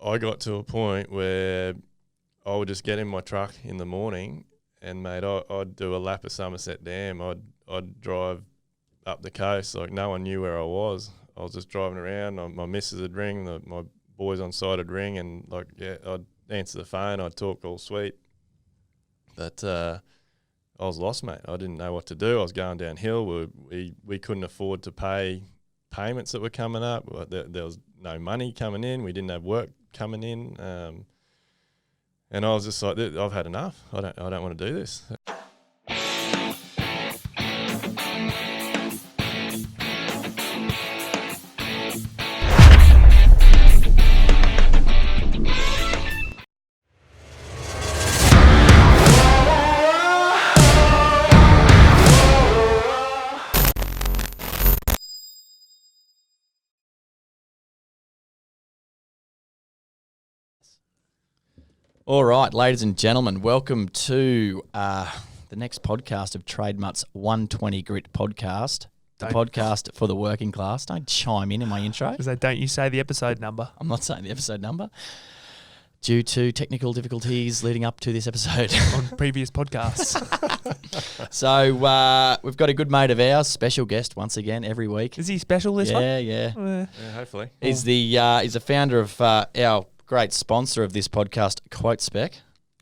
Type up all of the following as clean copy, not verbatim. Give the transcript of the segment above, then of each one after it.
I got to a point where I would just get in my truck in the morning and, mate, I'd do a lap of Somerset Dam. I'd drive up the coast. Like, no one knew where I was. I was just driving around. My missus would ring, my boys on site would ring, and, like, yeah, I'd answer the phone. I'd talk all sweet. But I was lost, mate. I didn't know what to do. I was going downhill. We couldn't afford to pay payments that were coming up. There was no money coming in. We didn't have work coming in. And I was just like, I've had enough. I don't want to do this. All right, ladies and gentlemen, welcome to the next podcast of Trademutt's 120 Grit podcast, the podcast for the working class. Don't chime in my intro. Don't you say the episode number. I'm not saying the episode number. Due to technical difficulties leading up to this episode. On previous podcasts. So we've got a good mate of ours, special guest once again every week. Is he special this one? Yeah. Yeah, hopefully. He's the founder of our great sponsor of this podcast, Spec,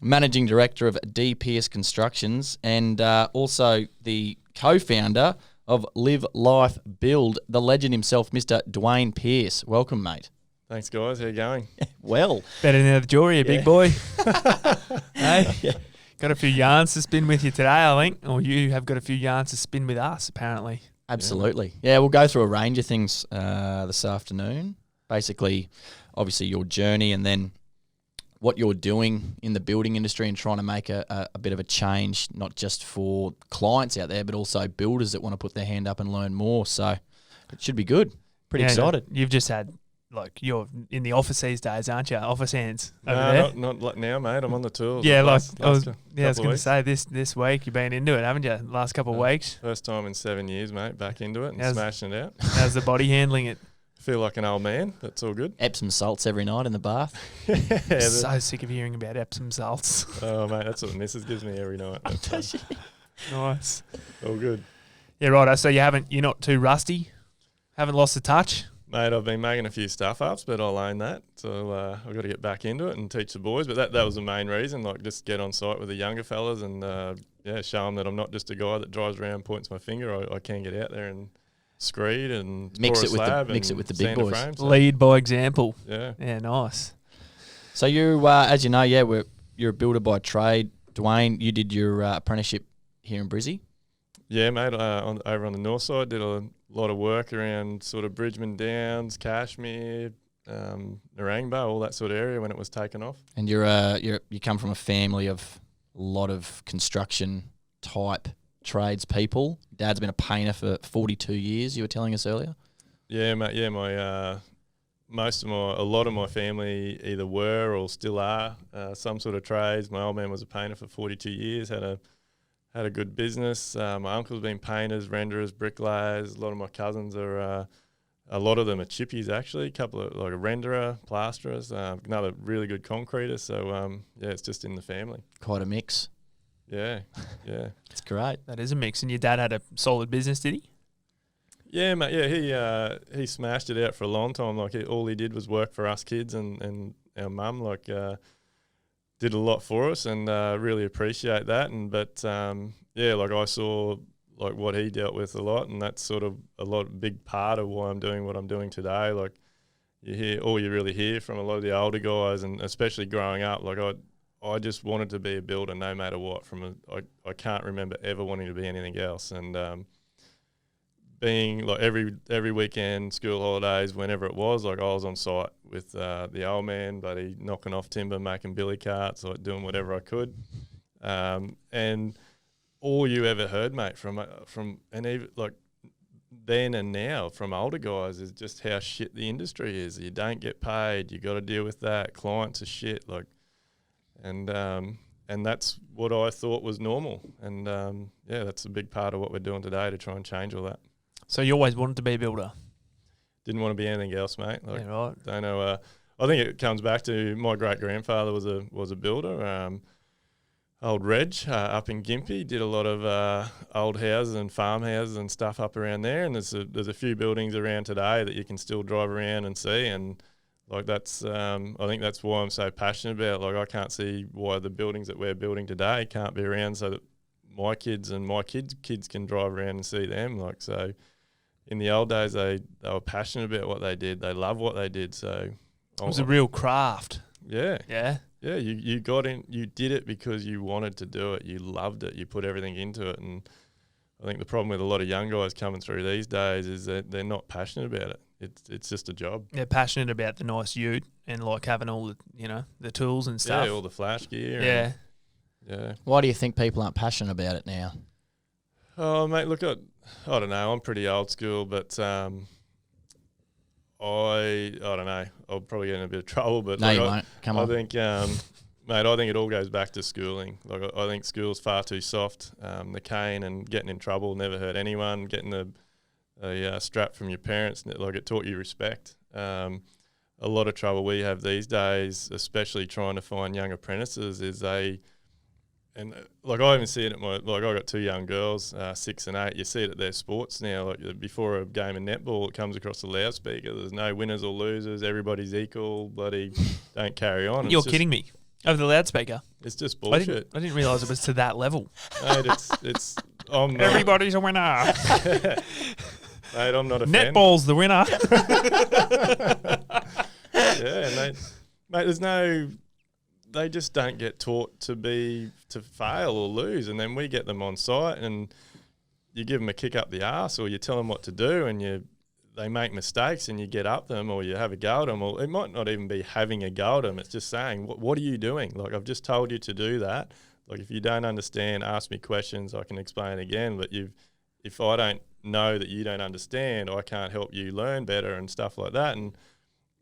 managing director of D. Pearce Constructions, and also the co-founder of Live Life Build, the legend himself, Mr. Duayne Pearce. Welcome, mate. Thanks, guys. How you going? Well. Better than the jury, big boy. Hey, Yeah. got a few yarns to spin with you today, I think. Or you have got a few yarns to spin with us, apparently. Absolutely. Yeah, we'll go through a range of things this afternoon. Basically, obviously your journey and then what you're doing in the building industry and trying to make a bit of a change, not just for clients out there, but also builders that want to put their hand up and learn more. So it should be good. Pretty excited. You've just had, you're in the office these days, aren't you? Office hands over No, there. not like now, mate. I'm on the tools. Yeah, I was couple going to weeks. say this week you've been into it, haven't you? Last couple of weeks. First time in 7 years, mate. Back into it and smashing it out. How's the body handling it? Feel like an old man. That's all good. Epsom salts every night in the bath. So sick of hearing about Epsom salts. Oh, mate, that's what the missus gives me every night. Nice. All good. Yeah, right. So you're not too rusty? Haven't lost the touch? Mate, I've been making a few stuff-ups, but I'll own that. So I've got to get back into it and teach the boys. But that was the main reason, just get on site with the younger fellas and, show them that I'm not just a guy that drives around, points my finger. I can get out there and screed and mix it with the big boys. Frames, so. Lead by example. Yeah. Yeah, nice. So you, as you know, you're a builder by trade. Duayne, you did your apprenticeship here in Brisbane. Yeah, mate. Over on the north side, did a lot of work around sort of Bridgeman Downs, Cashmere, Narangba, all that sort of area when it was taken off. And you come from a family of a lot of construction type trades people. Dad's been a painter for 42 years, you were telling us earlier. Yeah, mate. Yeah, a lot of my family either were or still are some sort of trades. My old man was a painter for 42 years, had a good business. My uncle's been painters, renderers, bricklayers. A lot of my cousins are, a lot of them are chippies actually. A couple of a renderer, plasterers, another really good concreter. So it's just in the family. Quite a mix. Yeah. It's great. That is a mix. And your dad had a solid business, did he? Yeah, mate. Yeah, he smashed it out for a long time. All he did was work for us kids and our mum. Did a lot for us and really appreciate that. I saw what he dealt with a lot, and that's sort of big part of why I'm doing what I'm doing today. You really hear from a lot of the older guys, and especially growing up. I just wanted to be a builder no matter what. I can't remember ever wanting to be anything else. And being every weekend, school holidays, whenever it was, I was on site with the old man, buddy, knocking off timber, making billy carts, doing whatever I could. And all you ever heard, mate, from and even then and now from older guys is just how shit the industry is. You don't get paid. You got to deal with that. Clients are shit. And that's what I thought was normal. And that's a big part of what we're doing today to try and change all that. So you always wanted to be a builder? Didn't want to be anything else, mate. Yeah, right. Don't know. I think it comes back to my great grandfather was a builder. Old Reg up in Gympie did a lot of old houses and farmhouses and stuff up around there. And there's a few buildings around today that you can still drive around and see. And like that's I think that's why I'm so passionate about it. Like I can't see why the buildings that we're building today can't be around so that my kids and my kids can drive around and see them. Like so, in the old days they were passionate about what they did. They loved what they did. So it was a real craft. Yeah. Yeah. Yeah, you got in, you did it because you wanted to do it. You loved it. You put everything into it. And I think the problem with a lot of young guys coming through these days is that they're not passionate about it. It's just a job. They're passionate about the nice ute and like having all the, the tools and stuff. Yeah, all the flash gear. Yeah. Yeah. Why do you think people aren't passionate about it now? Oh, mate, look, I don't know. I'm pretty old school, but I don't know. I'll probably get in a bit of trouble, but No, you won't. Come on. I think, mate, I think it all goes back to schooling. Like I think school's far too soft. The cane and getting in trouble never hurt anyone. Getting a strap from your parents, like it taught you respect. A lot of trouble we have these days, especially trying to find young apprentices, is like I even see it I got two young girls, 6 and 8. You see it at their sports now. Like before a game of netball, it comes across the loudspeaker. There's no winners or losers. Everybody's equal. Bloody don't carry on. You're kidding me. Over the loudspeaker. It's just bullshit. I didn't realise it was to that level. Mate, it's I'm not, Everybody's a winner. mate, I'm not a fan. Netball's the winner. Yeah, mate, they just don't get taught to fail or lose, and then we get them on site and you give them a kick up the arse or you tell them what to do and they make mistakes and you get up them or you have a go at them, or it might not even be having a go at them. It's just saying, what are you doing? Like, I've just told you to do that. Like, if you don't understand, ask me questions. I can explain again. But if I don't know that you don't understand, I can't help you learn better and stuff like that. And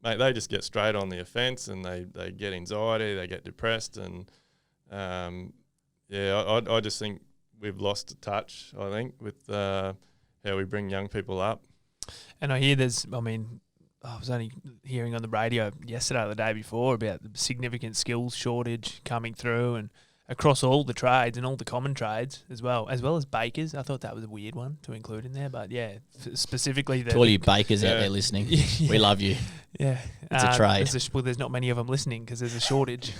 mate, they just get straight on the offence and they get anxiety, they get depressed, and I just think we've lost touch, I think, with how we bring young people up. And I hear I was only hearing on the radio yesterday or the day before about the significant skills shortage coming through and across all the trades and all the common trades as well as bakers. I thought that was a weird one to include in there, but yeah, specifically to all you bakers out there listening, we love you. Yeah, it's a trade. There's not many of them listening because there's a shortage.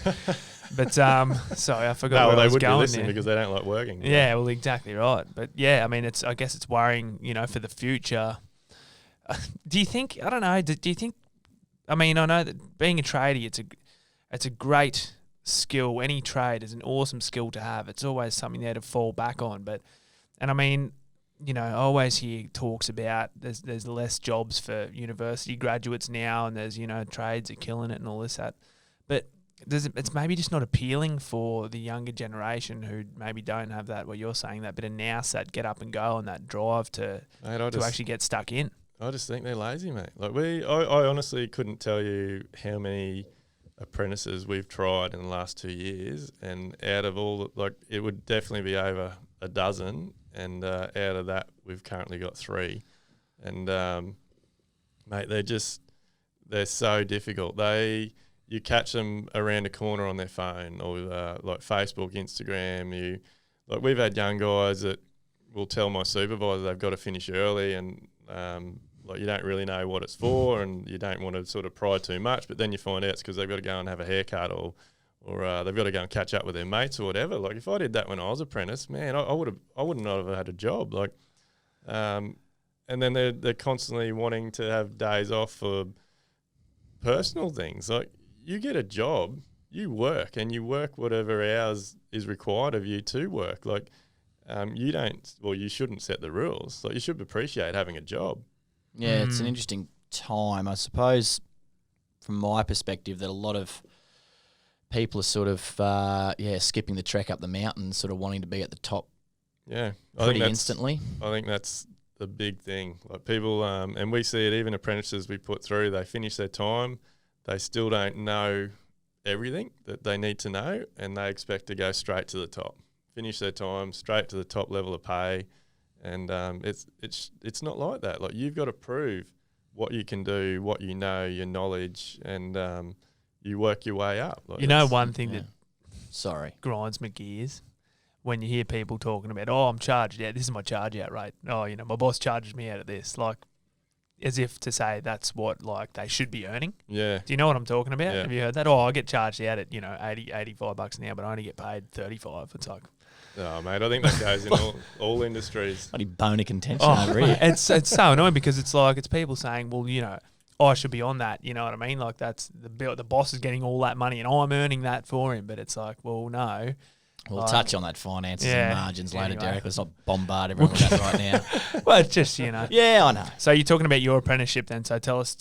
But sorry, I forgot. No, where I they was would be going listening there. because they don't like working. Yeah, well, exactly right. But yeah, I mean, I guess it's worrying, for the future. Do you think? I don't know. Do you think? I mean, I know that being a tradie, it's a great skill. Any trade is an awesome skill to have. It's always something there to fall back on. And I mean, I always hear talks about there's less jobs for university graduates now, and there's trades are killing it and all this that. But it's maybe just not appealing for the younger generation who maybe don't have that. What you're saying, that bit of nous, that get up and go, and that drive to actually get stuck in. I just think they're lazy, mate. Like I honestly couldn't tell you how many apprentices we've tried in the last 2 years, and out of all, like, it would definitely be over a dozen, and out of that we've currently got 3, and mate, they're so difficult. You catch them around a corner on their phone or like Facebook, Instagram. We've had young guys that will tell my supervisor they've got to finish early, and you don't really know what it's for, and you don't want to sort of pry too much, but then you find out it's because they've got to go and have a haircut or they've got to go and catch up with their mates or whatever. Like, if I did that when I was apprentice, man, I wouldn't have had a job. Like, and then they're constantly wanting to have days off for personal things. Like, you get a job, you work whatever hours is required of you to work. Like, you shouldn't set the rules. Like, you should appreciate having a job. Yeah, it's an interesting time, I suppose, from my perspective, that a lot of people are sort of skipping the trek up the mountain, sort of wanting to be at the top. Yeah, pretty instantly. I think that's the big thing. Like, people, and we see it, even apprentices we put through, they finish their time, they still don't know everything that they need to know, and they expect to go straight to the top. Finish their time, straight to the top level of pay. And it's not like that. Like, you've got to prove what you can do, what you know, your knowledge, and you work your way up. Like You know, one thing that Sorry. grinds my gears when you hear people talking about, oh, I'm charged out. This is my charge out rate. Oh, you know, my boss charges me out at this. Like, as if to say that's what, like, they should be earning. Yeah. Do you know what I'm talking about? Yeah. Have you heard that? Oh, I get charged out at, you know, $85 an hour, but I only get paid $35. It's like, Oh, mate, I think that goes in all industries. Bloody bone of contention oh, over here. it's so annoying because it's like, it's people saying, well, you know, I should be on that. You know what I mean? Like, that's the boss is getting all that money and I'm earning that for him. But it's like, well, no. We'll touch on that finances Yeah, and margins later, anyway. Derek. Let's not bombard everyone with that right now. Well, it's just, you know. Yeah, I know. So you're talking about your apprenticeship then. So tell us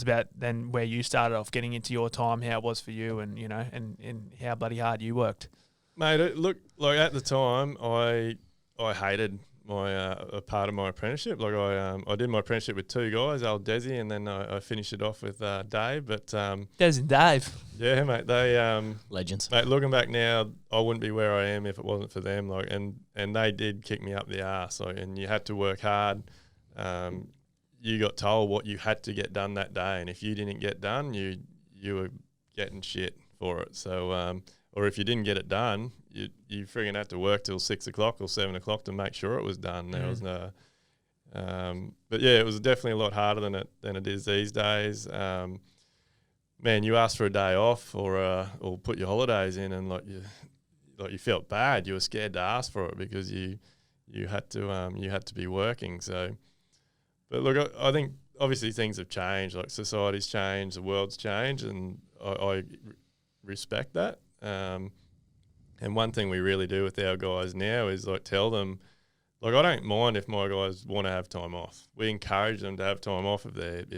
about then where you started off, getting into your time, how it was for you, and you know, and how bloody hard you worked. Mate, look, like at the time, I hated my a part of my apprenticeship. Like I did my apprenticeship with two guys, old Desi, and then I finished it off with Dave. But Des and Dave. yeah, mate, they Legends. mate, looking back now, I wouldn't be where I am if it wasn't for them. Like, and they did kick me up the arse. Like, and you had to work hard. You got told what you had to get done that day, and if you didn't get done, you were getting shit for it. So, or if you didn't get it done, you friggin' had to work till 6 o'clock or 7 o'clock to make sure it was done. There was no, but yeah, it was definitely a lot harder than it is these days. Man, you asked for a day off or put your holidays in, and you felt bad. You were scared to ask for it because you had to be working. So, but look, I think obviously things have changed. Like society's changed, the world's changed, and I respect that. And one thing we really do with our guys now is like tell them, like, I don't mind if my guys want to have time off. We encourage them to have time off if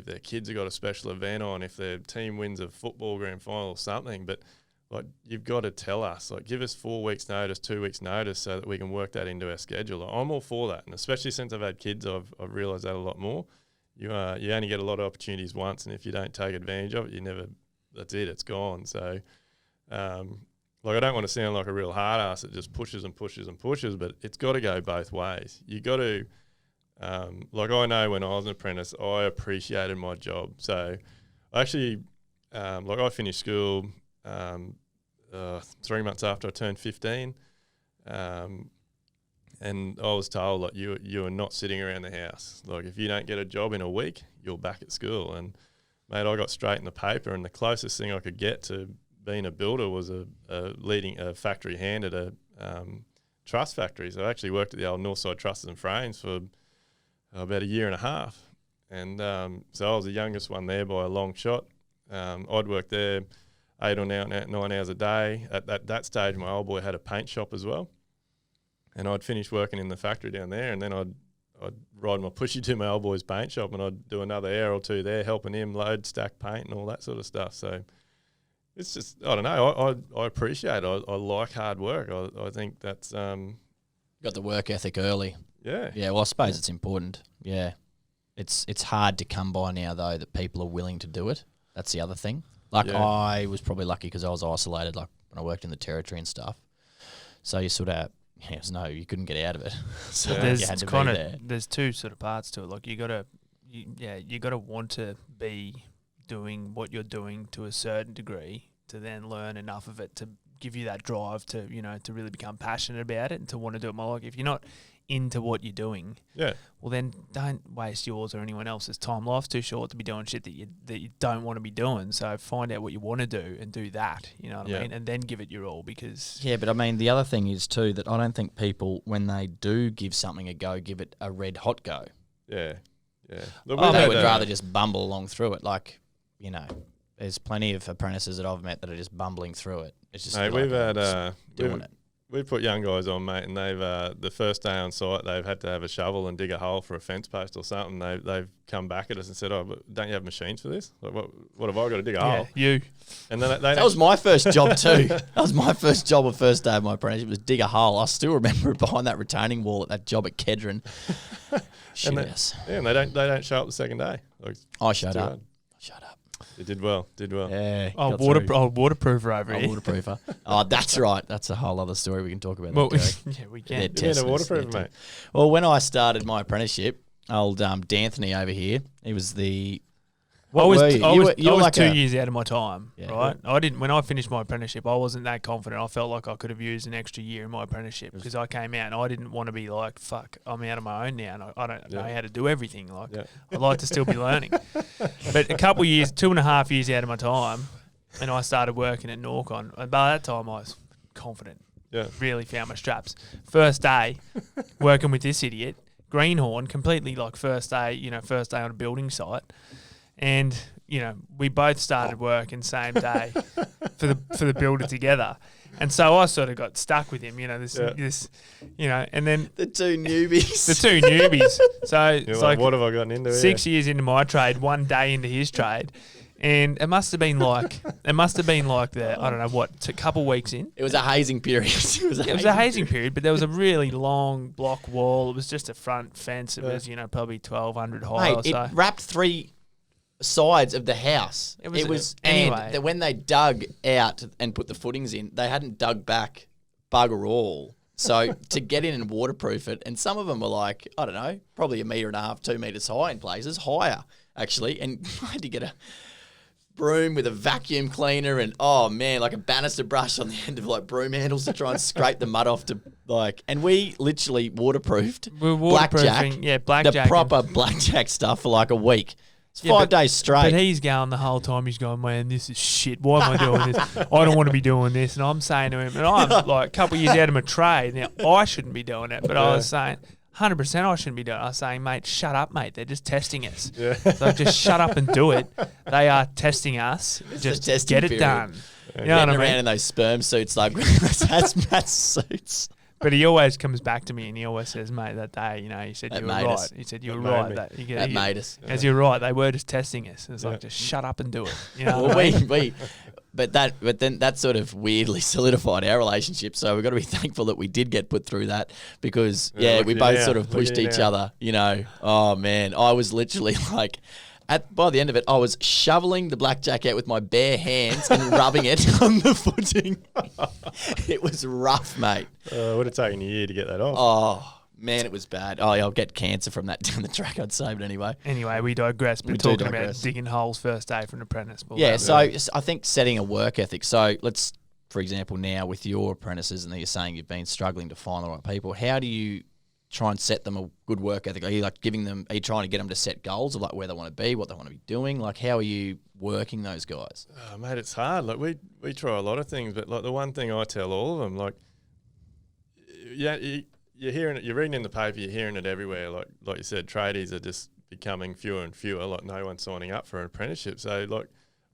their kids have got a special event on, if their team wins a football grand final or something. But like, you've got to tell us, like, give us 4 weeks notice, 2 weeks notice, so that we can work that into our schedule. Like, I'm all for that, and especially since I've had kids, I've realised that a lot more. You only get a lot of opportunities once, and if you don't take advantage of it, that's it, it's gone. So. Like, I don't want to sound like a real hard ass that just pushes and pushes and pushes, but it's got to go both ways. You got to, like, I know when I was an apprentice, I appreciated my job. So I actually, like, I finished school 3 months after I turned 15, and I was told, like, you are not sitting around the house. Like, if you don't get a job in a week, you're back at school. And mate, I got straight in the paper, and the closest thing I could get to being a builder was a factory hand at a truss factory. So I actually worked at the old Northside Trusses and Frames for about a year and a half. And so I was the youngest one there by a long shot. I'd worked there 8 or 9 hours a day. At that stage, my old boy had a paint shop as well. And I'd finish working in the factory down there, and then I'd ride my pushy to my old boy's paint shop, and I'd do another hour or two there helping him load, stack paint and all that sort of stuff. So it's just, I don't know, I appreciate it. I like hard work. I think that's... Got the work ethic early. Yeah. Yeah, well, I suppose it's important. Yeah. It's hard to come by now, though, that people are willing to do it. That's the other thing. Like, Yeah. I was probably lucky because I was isolated, like, when I worked in the territory and stuff. So you sort of... Yeah, you couldn't get out of it. So Yeah. you had to be there. There's two sort of parts to it. Like, you gotta want to be doing what you're doing to a certain degree to then learn enough of it to give you that drive to, you know, to really become passionate about it and to want to do it more. Like, if you're not into what you're doing, Yeah. well, then don't waste yours or anyone else's time. Life's too short to be doing shit that you don't want to be doing. So find out what you want to do and do that, you know what I mean? And then give it your all, because... Yeah, but I mean, the other thing is too that I don't think people, when they do give something a go, give it a red hot go. Yeah. Yeah. Look, They we've would had, rather just bumble along through it. Like, you know, there's plenty of apprentices that I've met that are just bumbling through it. It's just mate, like, we've had... doing it. We've put young guys on, mate, and they've the first day on site, they've had to have a shovel and dig a hole for a fence post or something. They've come back at us and said, "Oh, but don't you have machines for this? Like, what have I got to dig a hole?" You. And then That was my first job too. That was my first job, the first day of my apprenticeship, was dig a hole. I still remember it behind that retaining wall at that job at Kedron. Shit, yes. Yeah, and they don't show up the second day. Like, I showed too up. hard. Shut up. It did well. Yeah. Oh, got waterproofer over through. here. Waterproofer. Oh, that's right. That's a whole other story we can talk about. Well, that, Derek. yeah, we They're can. You mean a Teslas, waterproof, they're mate? Well, when I started my apprenticeship, old D'Anthony over here. He was the. I was, were you? I You was, were- you I were was like 2 a- years out of my time, Yeah. right? I didn't when I finished my apprenticeship. I wasn't that confident. I felt like I could have used an extra year in my apprenticeship because I came out and I didn't want to be like, "Fuck, I'm out on my own now, and I don't know how to do everything." Like I'd like to still be learning. But a couple of years, 2.5 years out of my time, and I started working at Norcon. And by that time, I was confident. Yeah. Really found my straps. First day, working with this idiot, greenhorn, completely like first day on a building site. And, we both started working same day for the builder together. And so I sort of got stuck with him, and then The two newbies. the two newbies. So You're it's like, like what have I gotten into 6 years into my trade, 1 day into his trade. And it must have been like the, I don't know what, a couple weeks in. It was a hazing period. It was a hazing period, but there was a really long block wall. It was just a front fence. It was, probably 1,200 high or Mate, so. it wrapped 3 sides of the house. It was and when they dug out and put the footings in, they hadn't dug back bugger all. So to get in and waterproof it, and some of them were like, I don't know, probably 1.5 meters, 2 meters high in places, higher actually. And I had to get a broom with a vacuum cleaner and like a banister brush on the end of like broom handles to try and scrape the mud off to like. And we literally waterproofed. We were waterproofing, blackjack. The proper blackjack stuff for like a week. It's Yeah, 5 days straight. But he's going the whole time. He's going, man, this is shit. Why am I doing this? I don't want to be doing this. And I'm saying to him, and I'm like a couple of years out of my trade. Now, I shouldn't be doing it. But I was saying, 100% I shouldn't be doing it. I was saying, mate, shut up, mate. They're just testing us. Yeah. So just shut up and do it. They are testing us. Just testing get it period. done. You know Getting what I around mean? in those sperm suits like hazmat suits. But he always comes back to me and he always says, mate, that day, he said That you were made right. us. He said you were That right. made me. That made us. As you're right, they were just testing us. It's Yeah. like, just shut up and do it. You know Well, what I mean? but then that sort of weirdly solidified our relationship. So we've got to be thankful that we did get put through that because look we at you both now. sort of Look at pushed you each now. other. Oh man, I was literally like. By the end of it, I was shoveling the blackjack out with my bare hands and rubbing it on the footing. It was rough, mate. It would have taken a year to get that off. Oh, man, it was bad. Oh, yeah, I'll get cancer from that down the track, I'd say, but anyway. Anyway, we digress. But We do talking about digress. digging holes first day for an apprentice. Yeah, so I think setting a work ethic. So let's, for example, now with your apprentices, and you're saying you've been struggling to find the right people, how do you try and set them a good work ethic? Are you like are you trying to get them to set goals of like where they want to be, what they want to be doing? Like how are you working those guys? Oh, mate, it's hard. Like we try a lot of things, but like the one thing I tell all of them, like, you're hearing it, you're reading in the paper, you're hearing it everywhere. Like you said, tradies are just becoming fewer and fewer. Like no one's signing up for an apprenticeship. So like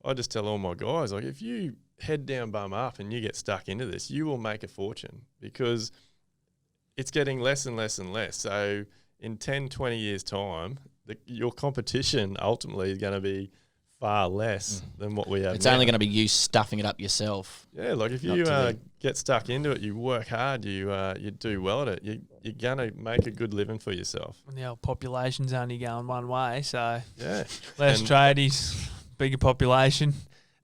I just tell all my guys, like if you head down, bum up, and you get stuck into this, you will make a fortune because it's getting less and less and less. So in 10, 20 years' time, your competition ultimately is going to be far less than what we have It's now. only going to be you stuffing it up yourself. Yeah, like if Not you to get stuck into it, you work hard, you do well at it, you're going to make a good living for yourself. And the old population's only going one way, so Yeah. less And- tradies, bigger population.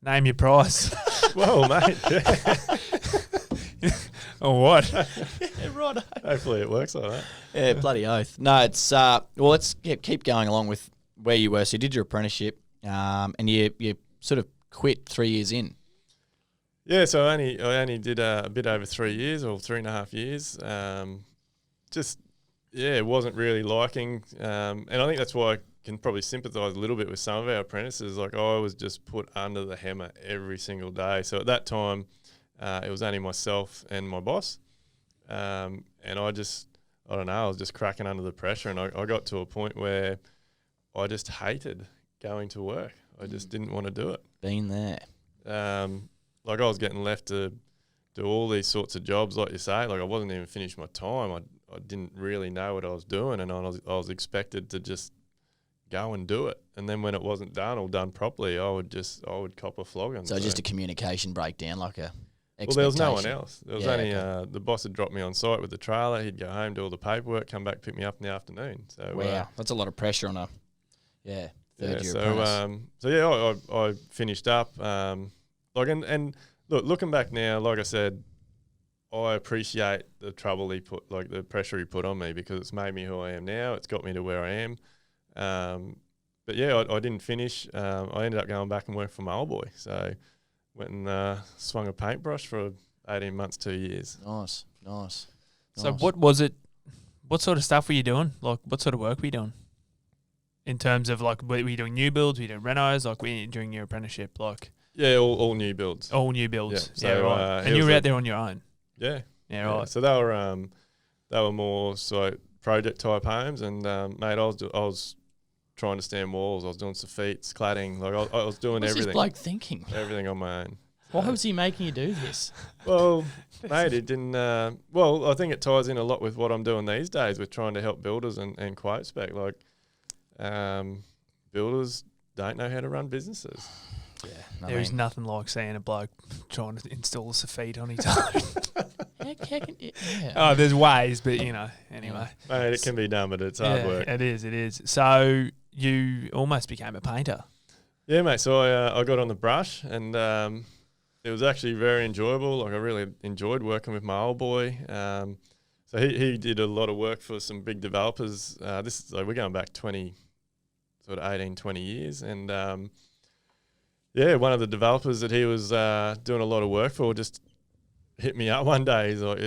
Name your price. Well, mate. Yeah. Or what? Yeah, right. Hopefully it works like that. Yeah, bloody oath. No, it's well, let's keep going along with where you were. So you did your apprenticeship, and you sort of quit 3 years in. Yeah, so I only did a bit over 3 years or 3.5 years. It wasn't really liking, and I think that's why I can probably sympathise a little bit with some of our apprentices. Like I was just put under the hammer every single day. So at that time, it was only myself and my boss, and I don't know, I was just cracking under the pressure, and I got to a point where I just hated going to work. I just didn't want to do it. Been there. Like I was getting left to do all these sorts of jobs, like you say. Like I wasn't even finished my time. I didn't really know what I was doing, and I was expected to just go and do it. And then when it wasn't done or done properly, I would cop a flogging. So just a communication breakdown, like a well, there was no one expectation. else. There was Yeah, only okay. the boss had dropped me on site with the trailer. He'd go home, do all the paperwork, come back, pick me up in the afternoon. So Wow, that's a lot of pressure on a third year apprentice. I finished up. Looking back now, like I said, I appreciate the trouble he put, like the pressure he put on me, because it's made me who I am now. It's got me to where I am. But yeah, I didn't finish. I ended up going back and working for my old boy. So went and swung a paintbrush for 18 months, 2 years. Nice. So what was it? What sort of stuff were you doing? Like, what sort of work were you doing? In terms of, like, were you doing new builds? Were you doing renos? Like, were you during your apprenticeship? Like, Yeah, all new builds. all new builds. Yeah, so, right. he And you was were a- out there on your own. Yeah. Yeah, right. So they were more so project type homes, and mate, I was trying to stand walls. I was doing soffites, cladding. Like I was doing What's everything. this bloke thinking? Everything on my own. Why was he making you do this? Well, mate, it didn't. Well, I think it ties in a lot with what I'm doing these days with trying to help builders and quote spec. Like, builders don't know how to run businesses. Yeah, There is nothing like seeing a bloke trying to install a soffit on his own. Yeah. Oh, there's ways, but anyway. Mate, it can be done, but it's hard work. It is. So you almost became a painter. Yeah, mate. So I got on the brush, and it was actually very enjoyable. Like, I really enjoyed working with my old boy. So he did a lot of work for some big developers. This is, like, we're going back 20 years, and one of the developers that he was doing a lot of work for just hit me up one day. He's like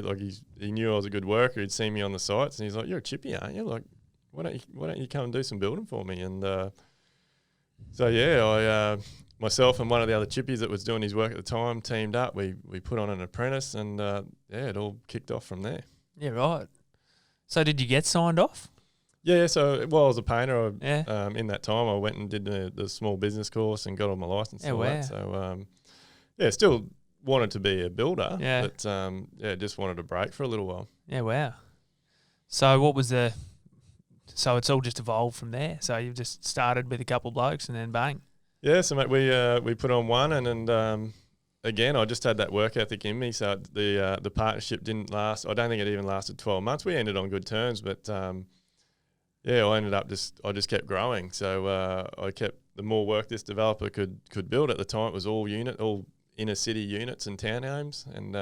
he knew I was a good worker. He'd seen me on the sites, and he's like, "You're a chippy, aren't you? Like, why don't you come and do some building for me?" And I myself and one of the other chippies that was doing his work at the time teamed up. We put on an apprentice, and it all kicked off from there. Yeah, right. So did you get signed off? Yeah, so while I was a painter, Yeah. in that time I went and did the small business course and got on my license. Yeah, and all wow. that. So still wanted to be a builder. Yeah. But just wanted a break for a little while. Yeah, wow. So what was so it's all just evolved from there. So you've just started with a couple of blokes and then bang. Yeah, so mate, we put on one, and again, I just had that work ethic in me. So the partnership didn't last. I don't think it even lasted 12 months. We ended on good terms, but I ended up I just kept growing. So I kept, the more work this developer could build. At the time, it was all inner city units and townhomes, and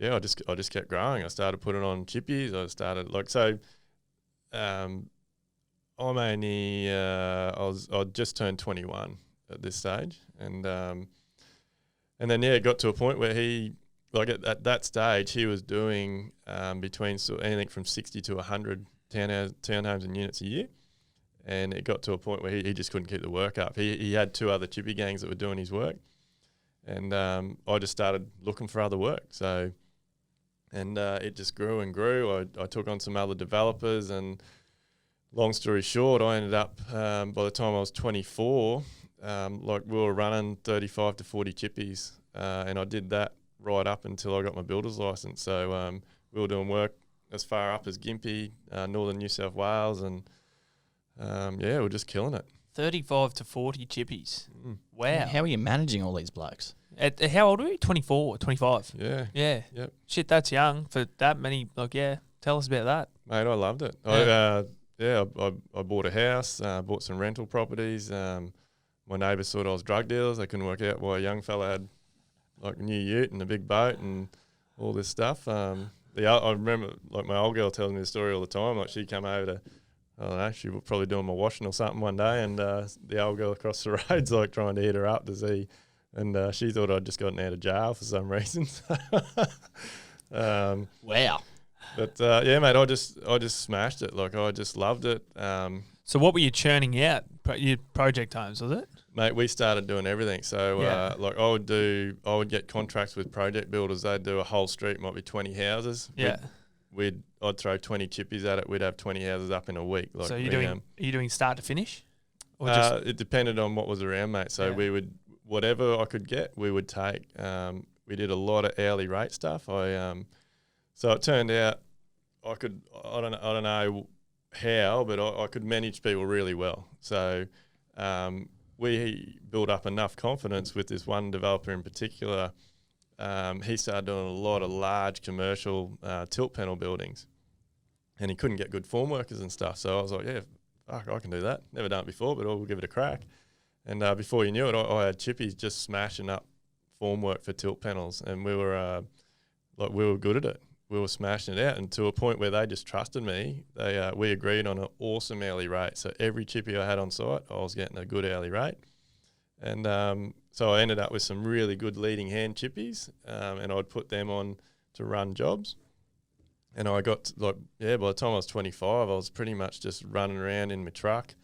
I just kept growing. I started putting on chippies. I started I'm only I just turned 21 at this stage, and then it got to a point where he, like, at that stage, he was doing between anything from 60 to 100 townhomes and units a year, and it got to a point where he just couldn't keep the work up. He had two other chippy gangs that were doing his work, and I just started looking for other work. So, and it just grew and grew. I took on some other developers, and long story short, I ended up, by the time I was 24, we were running 35 to 40 chippies, and I did that right up until I got my builder's license. So we were doing work as far up as Gympie, northern New South Wales, and we're just killing it. 35 to 40 chippies. Wow. How are you managing all these blokes? How old were you? 24, 25? Yeah. Yeah. Yep. Shit, that's young for that many. Like, yeah. Tell us about that. Mate, I loved it. Yeah. I bought a house, bought some rental properties. My neighbours thought I was drug dealers. They couldn't work out why a young fella had, like, a new ute and a big boat and all this stuff. I remember, like, my old girl tells me the story all the time. Like, she come over to, I don't know, she was probably doing my washing or something one day, and the old girl across the road's like trying to hit her up to see, and she thought I'd just gotten out of jail for some reason. Wow. But mate, I just smashed it. Like, I just loved it. So what were you churning out? Your project homes, was it? Mate, we started doing everything. So, I would get contracts with project builders. They'd do a whole street, might be 20 houses. Yeah. I'd throw 20 chippies at it. We'd have 20 houses up in a week. Like, so are you doing start to finish? Or just it depended on what was around, mate. So we would, whatever I could get, we would take. We did a lot of hourly rate stuff. So it turned out I don't know how, but I could manage people really well. So we built up enough confidence with this one developer in particular. He started doing a lot of large commercial tilt panel buildings, and he couldn't get good form workers and stuff. So I was like, yeah, fuck, I can do that. Never done it before, but we'll give it a crack. And before you knew it, I had chippies just smashing up formwork for tilt panels, and we were like we were good at it. We were smashing it out, and to a point where they just trusted me. We agreed on an awesome hourly rate. So every chippy I had on site, I was getting a good hourly rate. And so I ended up with some really good leading hand chippies, and I'd put them on to run jobs. And I got by the time I was 25, I was pretty much just running around in my truck,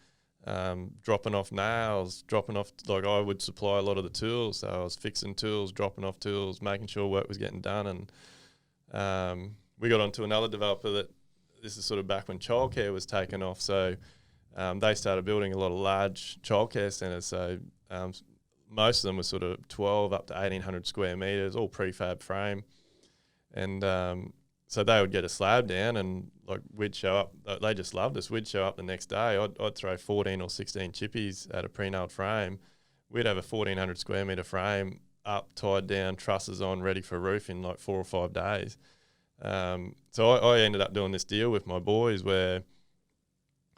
dropping off nails, I would supply a lot of the tools. So I was fixing tools, dropping off tools, making sure work was getting done. And we got onto another developer that, this is sort of back when childcare was taken off. So they started building a lot of large childcare centres. So most of them were sort of 12 up to 1,800 square metres, all prefab frame. And so they would get a slab down, and like we'd show up. They just loved us. We'd show up the next day. I'd throw 14 or 16 chippies at a pre-nailed frame. We'd have a 1,400 square metre frame up, tied down, trusses on, ready for roof in like 4 or 5 days. So I ended up doing this deal with my boys where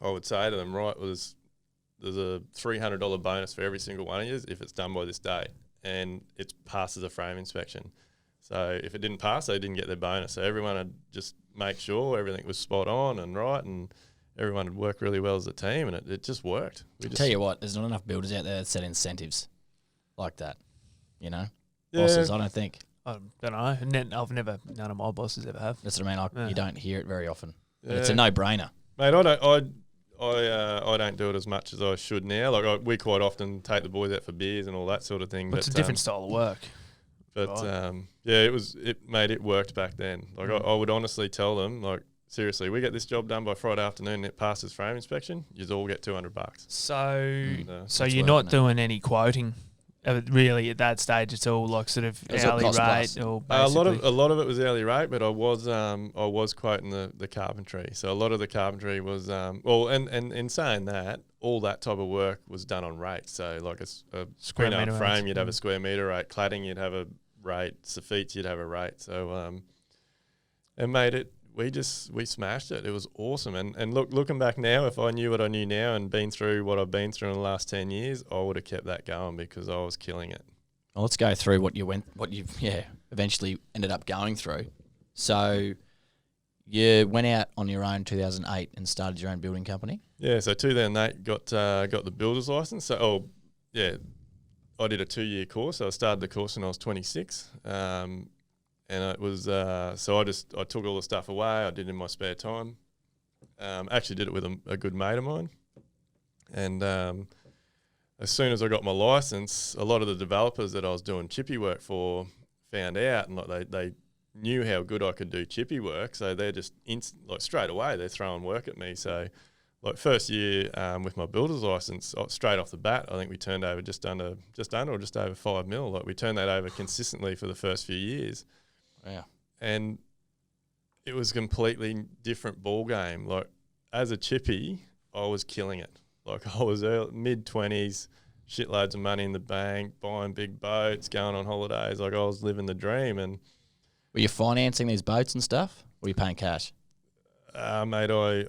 I would say to them, right, there's a $300 bonus for every single one of you if it's done by this date, and it passes a frame inspection. So if it didn't pass, they didn't get their bonus. So everyone would just make sure everything was spot on and right, and everyone would work really well as a team, and it just worked. Tell you what, there's not enough builders out there that set incentives like that, you know? Yeah. Bosses, I don't think. I don't know. None of my bosses ever have. That's what I mean. You don't hear it very often. But Yeah. it's a no-brainer. Mate, I don't do it as much as I should now. Like we quite often take the boys out for beers and all that sort of thing. But it's a different style of work. But right. It worked back then. Like I would honestly tell them, like, seriously, we get this job done by Friday afternoon and it passes frame inspection, you all get $200. So you're not doing any quoting, really, at that stage. It's all like sort of hourly rate, or a lot of it was hourly rate, but I was quoting the carpentry. So a lot of the carpentry was and in saying that, all that type of work was done on rate. So like a Square screen metre frame, rates. you'd have a square metre rate. Cladding, you'd have a rate. Safetes, you'd have a rate. So and made it. We smashed it. It was awesome. And looking back now, if I knew what I knew now and been through what I've been through in the last 10 years, I would have kept that going because I was killing it. Well, let's go through what you eventually ended up going through. So you went out on your own in 2008 and started your own building company. Yeah, so 2008 got the builder's license. So I did a 2-year course. So I started the course when I was 26. And it was so I took all the stuff away. I did it in my spare time. Actually did it with a good mate of mine. And as soon as I got my license, a lot of the developers that I was doing chippy work for found out, and like they knew how good I could do chippy work. So they're just straight away they're throwing work at me. So like first year with my builder's license, straight off the bat, I think we turned over just under or just over $5 million. Like we turned that over consistently for the first few years. Yeah. And it was a completely different ball game. Like as a chippy, I was killing it. Like I was mid-20s, shitloads of money in the bank, buying big boats, going on holidays. Like I was living the dream. And were you financing these boats and stuff? Or were you paying cash? Mate, I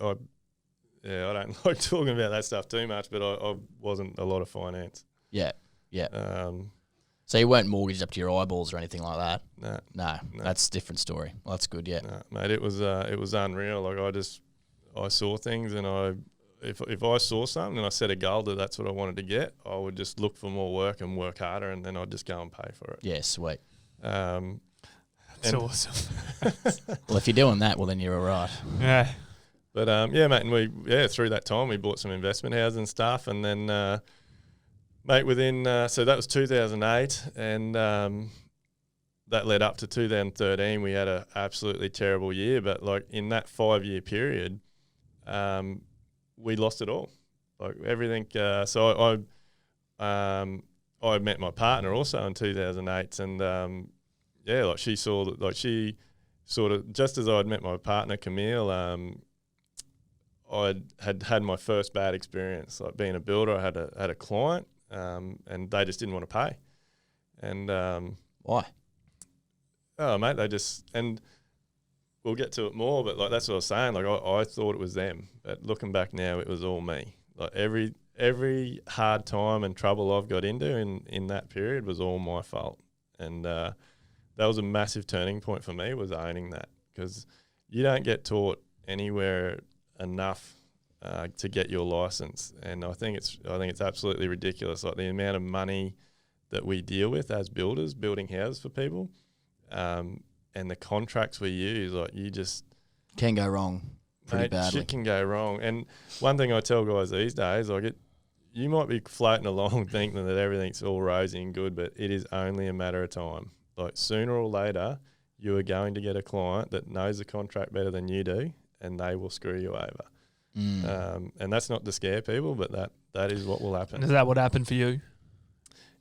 don't like talking about that stuff too much, but I wasn't a lot of finance. Yeah. So you weren't mortgaged up to your eyeballs or anything like that? No. That's a different story. Well, that's good, yeah. No, mate, it was unreal. Like I saw things, and if I saw something and I set a goal that that's what I wanted to get, I would just look for more work and work harder, and then I'd just go and pay for it. Yeah, sweet. That's awesome. Well, if you're doing that, well, then you're all right. Yeah. But mate, and through that time we bought some investment houses and stuff, and then mate, within so that was 2008, and that led up to 2013. We had an absolutely terrible year, but like in that 5-year period, we lost it all, like everything. So I met my partner also in 2008, and like she saw that, like she sort of just as I'd met my partner Camille, I had my first bad experience, like being a builder. I had a client. And they just didn't want to pay. And why? Oh, mate, they just, and we'll get to it more, but like that's what I was saying. Like I thought it was them, but looking back now, it was all me. Like every hard time and trouble I've got into in that period was all my fault. And that was a massive turning point for me, was owning that, because you don't get taught anywhere enough to get your license, and I think it's absolutely ridiculous. Like the amount of money that we deal with as builders, building houses for people, and the contracts we use, like you just can go wrong pretty badly. Shit can go wrong. And one thing I tell guys these days, like you might be floating along thinking that everything's all rosy and good, but it is only a matter of time. Like sooner or later, you are going to get a client that knows the contract better than you do, and they will screw you over. And that's not to scare people, but that is what will happen. Is that what happened for you?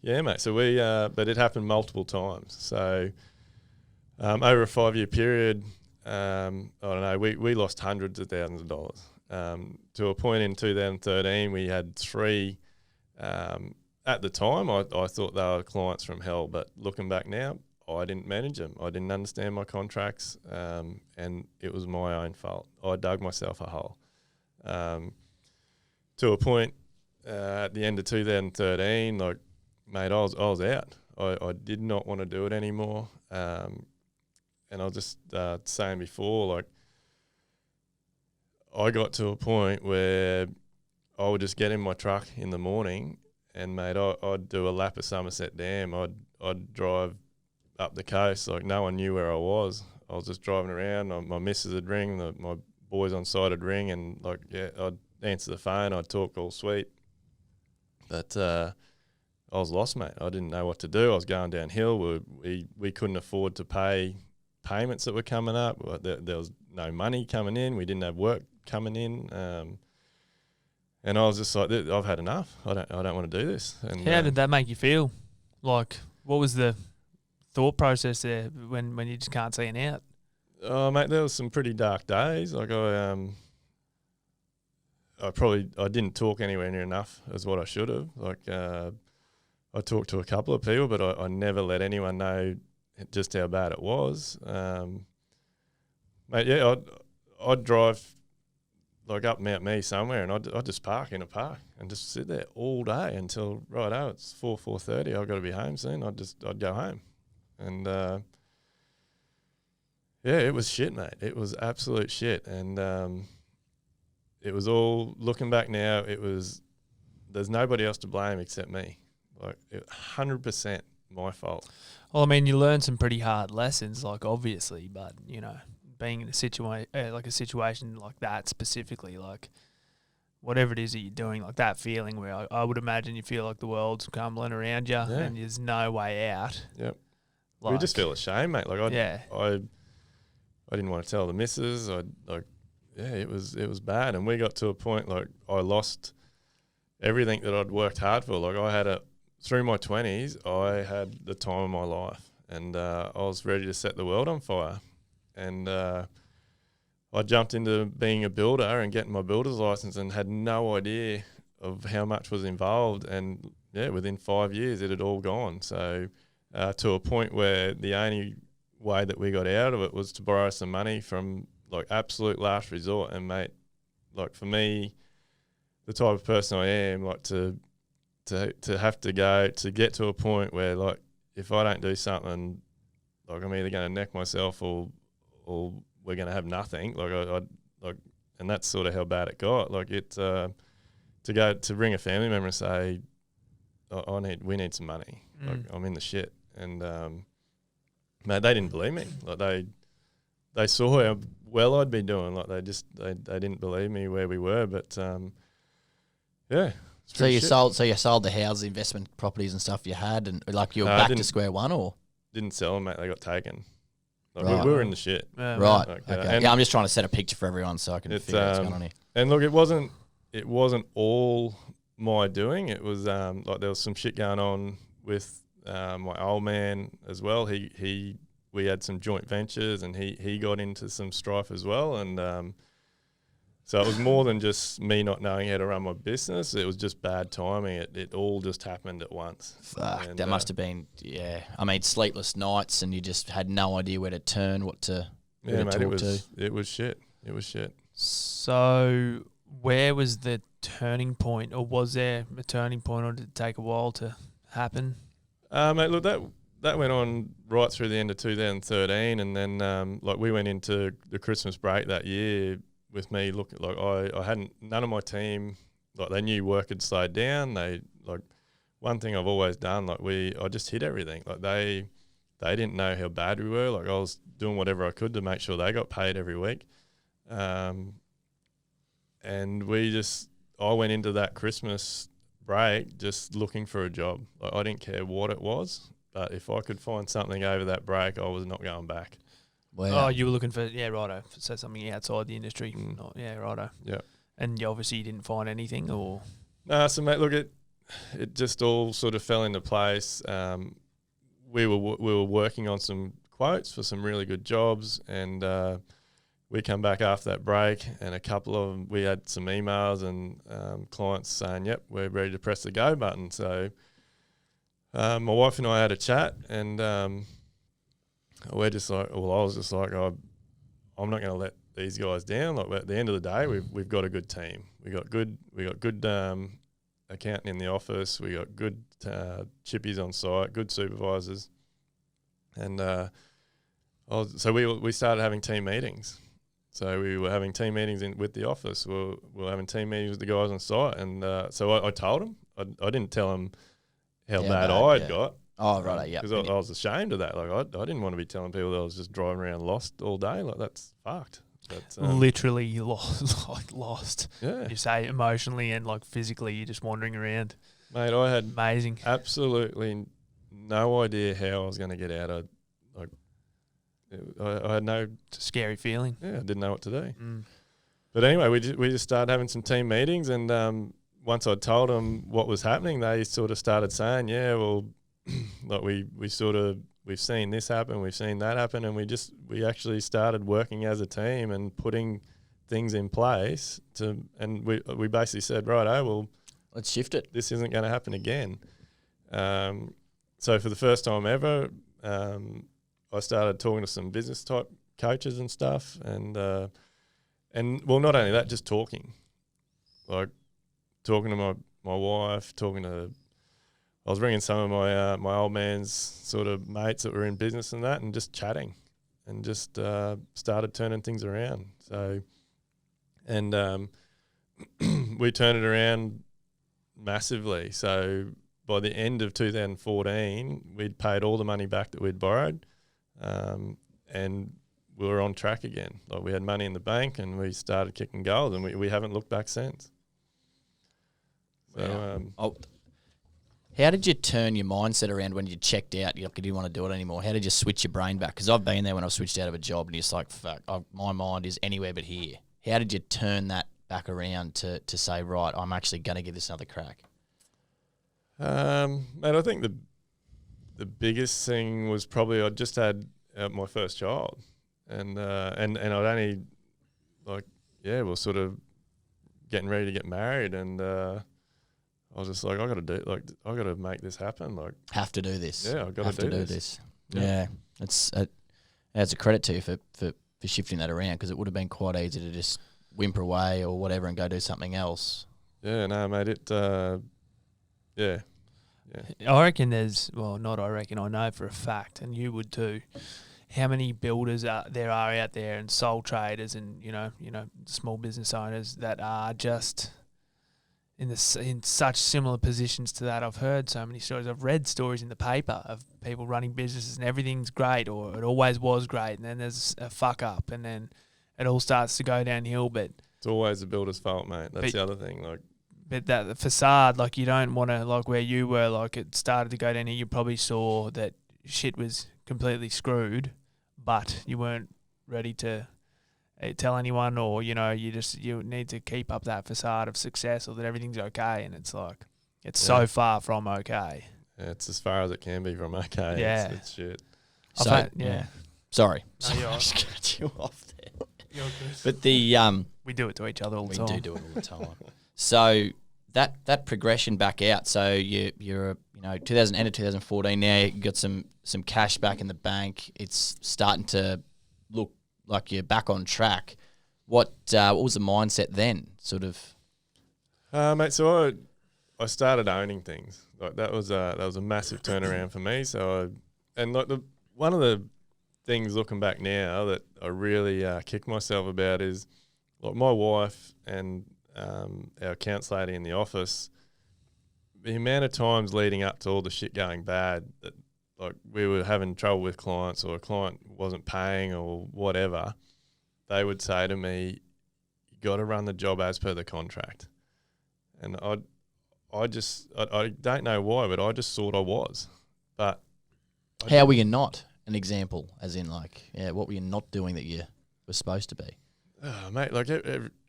Yeah, mate. So but it happened multiple times. So over a 5-year period, I don't know, we lost hundreds of thousands of dollars. To a point in 2013, we had 3. At the time, I thought they were clients from hell, but looking back now, I didn't manage them. I didn't understand my contracts, and it was my own fault. I dug myself a hole. To a point at the end of 2013, like, mate, I was out. I did not want to do it anymore. And I was just saying before, like, I got to a point where I would just get in my truck in the morning and, mate, I'd do a lap of Somerset Dam. I'd drive up the coast. Like, no one knew where I was. I was just driving around. My missus would ring, my boys on site would ring, and, like, yeah, I'd answer the phone. I'd talk all sweet. But I was lost, mate. I didn't know what to do. I was going downhill. We couldn't afford to pay payments that were coming up. There was no money coming in. We didn't have work coming in. And I was just like, I've had enough. I don't want to do this. And how did that make you feel? Like, what was the thought process there when you just can't see an out? Oh, mate, there was some pretty dark days. Like I didn't talk anywhere near enough as what I should have. Like I talked to a couple of people, but I never let anyone know just how bad it was. Mate, yeah, I'd drive like up Mount Me somewhere, and I'd just park in a park and just sit there all day until it's 4:30. I've got to be home soon. I'd go home, and yeah, it was shit, mate. It was absolute shit, and it was all, looking back now, there's nobody else to blame except me. Like 100% my fault. Well, I mean, you learn some pretty hard lessons, like, obviously, but, you know, being in a situation like that specifically, like, whatever it is that you're doing, like that feeling where I would imagine you feel like the world's crumbling around you and there's no way out. Yep. Like, we just feel ashamed, mate. Like I didn't want to tell the missus. It was bad, and we got to a point, like, I lost everything that I'd worked hard for. Like, through my 20s, I had the time of my life, and I was ready to set the world on fire. And I jumped into being a builder and getting my builder's license, and had no idea of how much was involved. And yeah, within 5 years, it had all gone. So to a point where the only way that we got out of it was to borrow some money from, like, absolute last resort. And, mate, like, for me, the type of person I am, like, to have to get to a point where, like, if I don't do something, like, I'm either going to neck myself or we're going to have nothing. Like, and that's sort of how bad it got. Like, it to bring a family member and say, we need some money. Like, I'm in the shit. And mate, they didn't believe me. Like, they saw how well I'd been doing. Like, they didn't believe me where we were. But yeah. So you sold the house, investment properties and stuff you had, and, like, you were back to square one, or didn't sell them, mate. They got taken. Like, right. we were in the shit. Right. Like, okay. Yeah, I'm just trying to set a picture for everyone so I can figure out what's going on here. And look, it wasn't all my doing. It was like, there was some shit going on with my old man as well. We had some joint ventures, and he got into some strife as well. And so it was more than just me not knowing how to run my business. It was just bad timing. It all just happened at once. Fuck, and that must have been, yeah. I mean, sleepless nights, and you just had no idea where to turn, where to talk to. It was shit. It was shit. So where was the turning point, or was there a turning point, or did it take a while to happen? Mate, look, that went on right through the end of 2013, and then like we went into the Christmas break that year with me looking like I hadn't, none of my team, like they knew work had slowed down. They like, one thing I've always done, like I just hit everything. Like they didn't know how bad we were. Like I was doing whatever I could to make sure they got paid every week. And I went into that Christmas break just looking for a job. Like I didn't care what it was, but if I could find something over that break, I was not going back. Wow. Oh, you were looking for, righto. So something outside the industry. Not, righto. Yeah. And you obviously didn't find anything, or? No, so mate, look, it just all sort of fell into place. We were working on some quotes for some really good jobs, and we come back after that break, and a couple of them, we had some emails and clients saying, "Yep, we're ready to press the go button." So my wife and I had a chat, and we're just like, well, I was just like, I'm not going to let these guys down. Like at the end of the day, we've got a good team. We got good accountant in the office. We got good chippies on site, good supervisors, and so we started having team meetings. So we were having team meetings with the office. We were having team meetings with the guys on site, and so I told them. I didn't tell them how bad I'd got. Oh, right, yeah. Because I was ashamed of that. Like I didn't want to be telling people that I was just driving around lost all day. Like that's fucked. But, literally lost. Yeah. You say emotionally and like physically, you're just wandering around. Mate, I had amazing, absolutely no idea how I was going to get out of. Like, I had no. It's a scary feeling. Yeah, I didn't know what to do. But anyway, we just started having some team meetings, and once I told them what was happening, they sort of started saying, "Yeah, well, like we've seen this happen, we've seen that happen," and we actually started working as a team and putting things in place and we basically said, righto, well, let's shift it. This isn't going to happen again. So for the first time ever, I started talking to some business type coaches and stuff, and well, not only that, just talking to my wife, I was ringing some of my old man's sort of mates that were in business and that, and just chatting, and just started turning things around. So, and we turned it around massively. So by the end of 2014, we'd paid all the money back that we'd borrowed, and we were on track again. Like we had money in the bank, and we started kicking goals, and we haven't looked back since. So, how did you turn your mindset around when you checked out? You didn't want to do it anymore. How did you switch your brain back? Because I've been there when I've switched out of a job, and you're just like, fuck, my mind is anywhere but here. How did you turn that back around to say, right, I'm actually going to give this another crack? Mate, I think the biggest thing was probably I just had my first child, and I'd only we're sort of getting ready to get married, and I was just like, I got to make this happen. Like, have to do this. Yeah, I got to do this. Yeah, it's a credit to you for shifting that around, because it would have been quite easy to just whimper away or whatever and go do something else. Yeah, no, mate. Yeah. I reckon I know for a fact, and you would too, how many builders there are out there, and sole traders, and you know small business owners that are just in such similar positions to that. I've heard so many stories. I've read stories in the paper of people running businesses and everything's great, or it always was great, and then there's a fuck up, and then it all starts to go downhill. But it's always the builder's fault, mate. That's the other thing. But that the facade, like you don't want to, like where you were, like it started to go down here, you probably saw that shit was completely screwed, but you weren't ready to tell anyone, or you need to keep up that facade of success, or that everything's okay, and it's like so far from okay. Yeah, it's as far as it can be from okay. Yeah, it's shit. Sorry, no, I just cut you off there. You're good. But we do it to each other all the time. We do it all the time. So that progression back out. So you're 2000 end of 2014 now. You got some cash back in the bank. It's starting to look like you're back on track. What was the mindset then? Sort of, mate. So I started owning things. Like that was a massive turnaround for me. So and like one of the things looking back now that I really kick myself about is like my wife and our accounts lady in the office, the amount of times leading up to all the shit going bad that like we were having trouble with clients or a client wasn't paying or whatever, they would say to me, you got to run the job as per the contract. And I don't know why, but I just thought I was. But how were you not? An example, as in like, what were you not doing that you were supposed to be? Oh, mate, like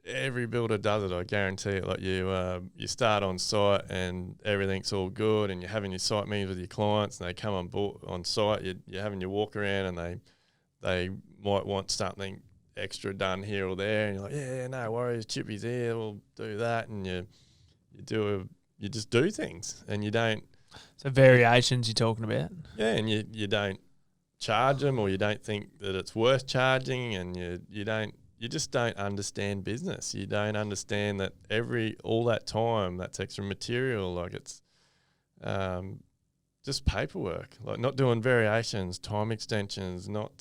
every builder does it, I guarantee it. Like you start on site and everything's all good and you're having your site meetings with your clients and they come on board on site, you're having your walk around and they might want something extra done here or there and you're like, yeah, no worries, Chippy's here, we'll do that, and you just do things and you don't. So variations you're talking about? Yeah, and you don't charge them or you don't think that it's worth charging, and you just don't understand business. You don't understand that all that time, that's extra material, like it's just paperwork, like not doing variations, time extensions, not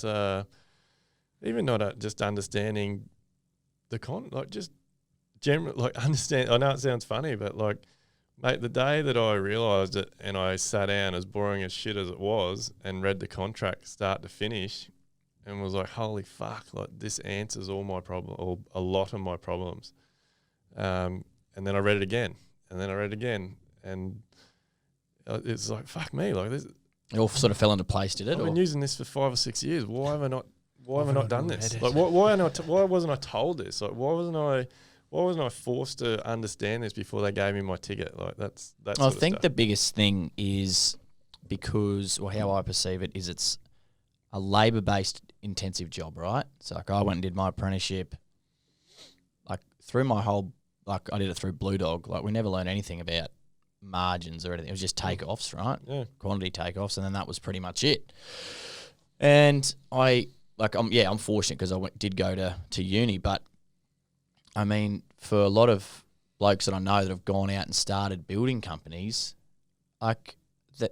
just understanding like just general, like understand. I know it sounds funny, but like, mate, the day that I realised it and I sat down, as boring as shit as it was, and read the contract start to finish and was like, holy fuck, like this answers all my problem or a lot of my problems. And then I read it again and then I read it again and it's like, fuck me, like this. It all sort of fell into place, did it? I've been using this for 5 or 6 years. Why have I not done this? Like, why wasn't I told this? Like, why wasn't I forced to understand this before they gave me my ticket? Like that's. I think the biggest thing is because, or how I perceive it, is it's a labour-based intensive job, right? So like I went and did my apprenticeship, like through my whole, like I did it through Blue Dog. Like we never learned anything about margins or anything. It was just takeoffs, right? Yeah. Quantity takeoffs, and then that was pretty much it. And I'm fortunate because I did go to uni, but I mean, for a lot of blokes that I know that have gone out and started building companies, like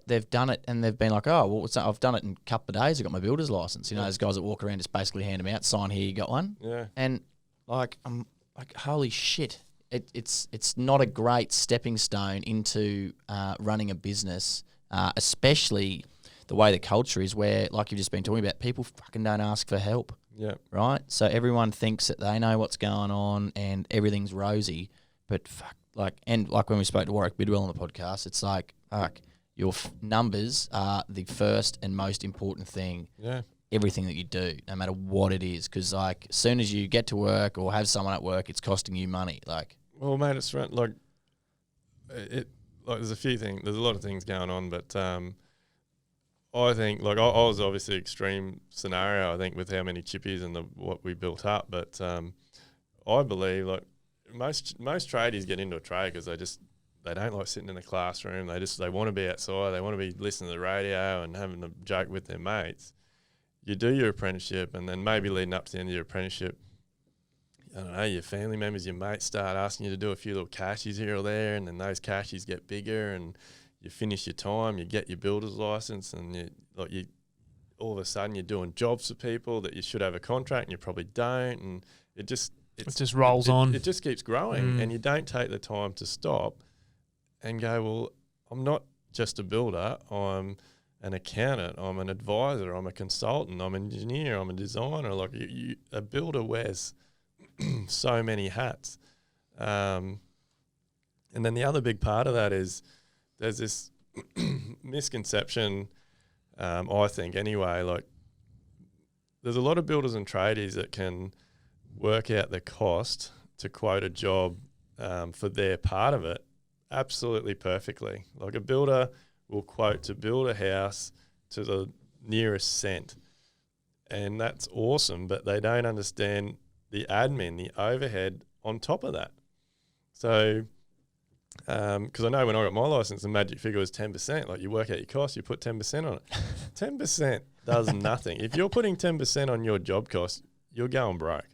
they've done it and they've been like, oh, well, I've done it in a couple of days. I got my builder's license. You know, those guys that walk around just basically hand them out, sign here, you got one. Yeah. And like, I'm like, holy shit. It's not a great stepping stone into running a business, especially the way the culture is where, like you've just been talking about, people fucking don't ask for help. Yeah. Right? So everyone thinks that they know what's going on and everything's rosy. But fuck, like when we spoke to Warwick Bidwell on the podcast, it's like, fuck, your numbers are the first and most important thing. Yeah. Everything that you do, no matter what it is. Because like, as soon as you get to work or have someone at work, it's costing you money. Like, well, mate, it's right. Like, there's a few things. There's a lot of things going on, but I think, like, I was obviously extreme scenario, I think, with how many chippies and what we built up. But I believe, like, most tradies get into a trade because they don't like sitting in the classroom. They want to be outside. They want to be listening to the radio and having a joke with their mates. You do your apprenticeship, and then maybe leading up to the end of your apprenticeship, I don't know, your family members, your mates start asking you to do a few little cashies here or there, and then those cashies get bigger, and you finish your time, you get your builder's license, and all of a sudden you're doing jobs for people that you should have a contract and you probably don't, and it just rolls on. It just keeps growing, and you don't take the time to stop and go, well, I'm not just a builder, I'm an accountant, I'm an advisor, I'm a consultant, I'm an engineer, I'm a designer. Like a builder wears so many hats. And then the other big part of that is there's this misconception, I think anyway, like there's a lot of builders and tradies that can work out the cost to quote a job for their part of it absolutely perfectly. Like a builder will quote to build a house to the nearest cent. And that's awesome, but they don't understand the admin, the overhead on top of that. So, because I know when I got my license, the magic figure was 10%. Like you work out your costs, you put 10% on it. 10% does nothing. If you're putting 10% on your job cost, you're going broke.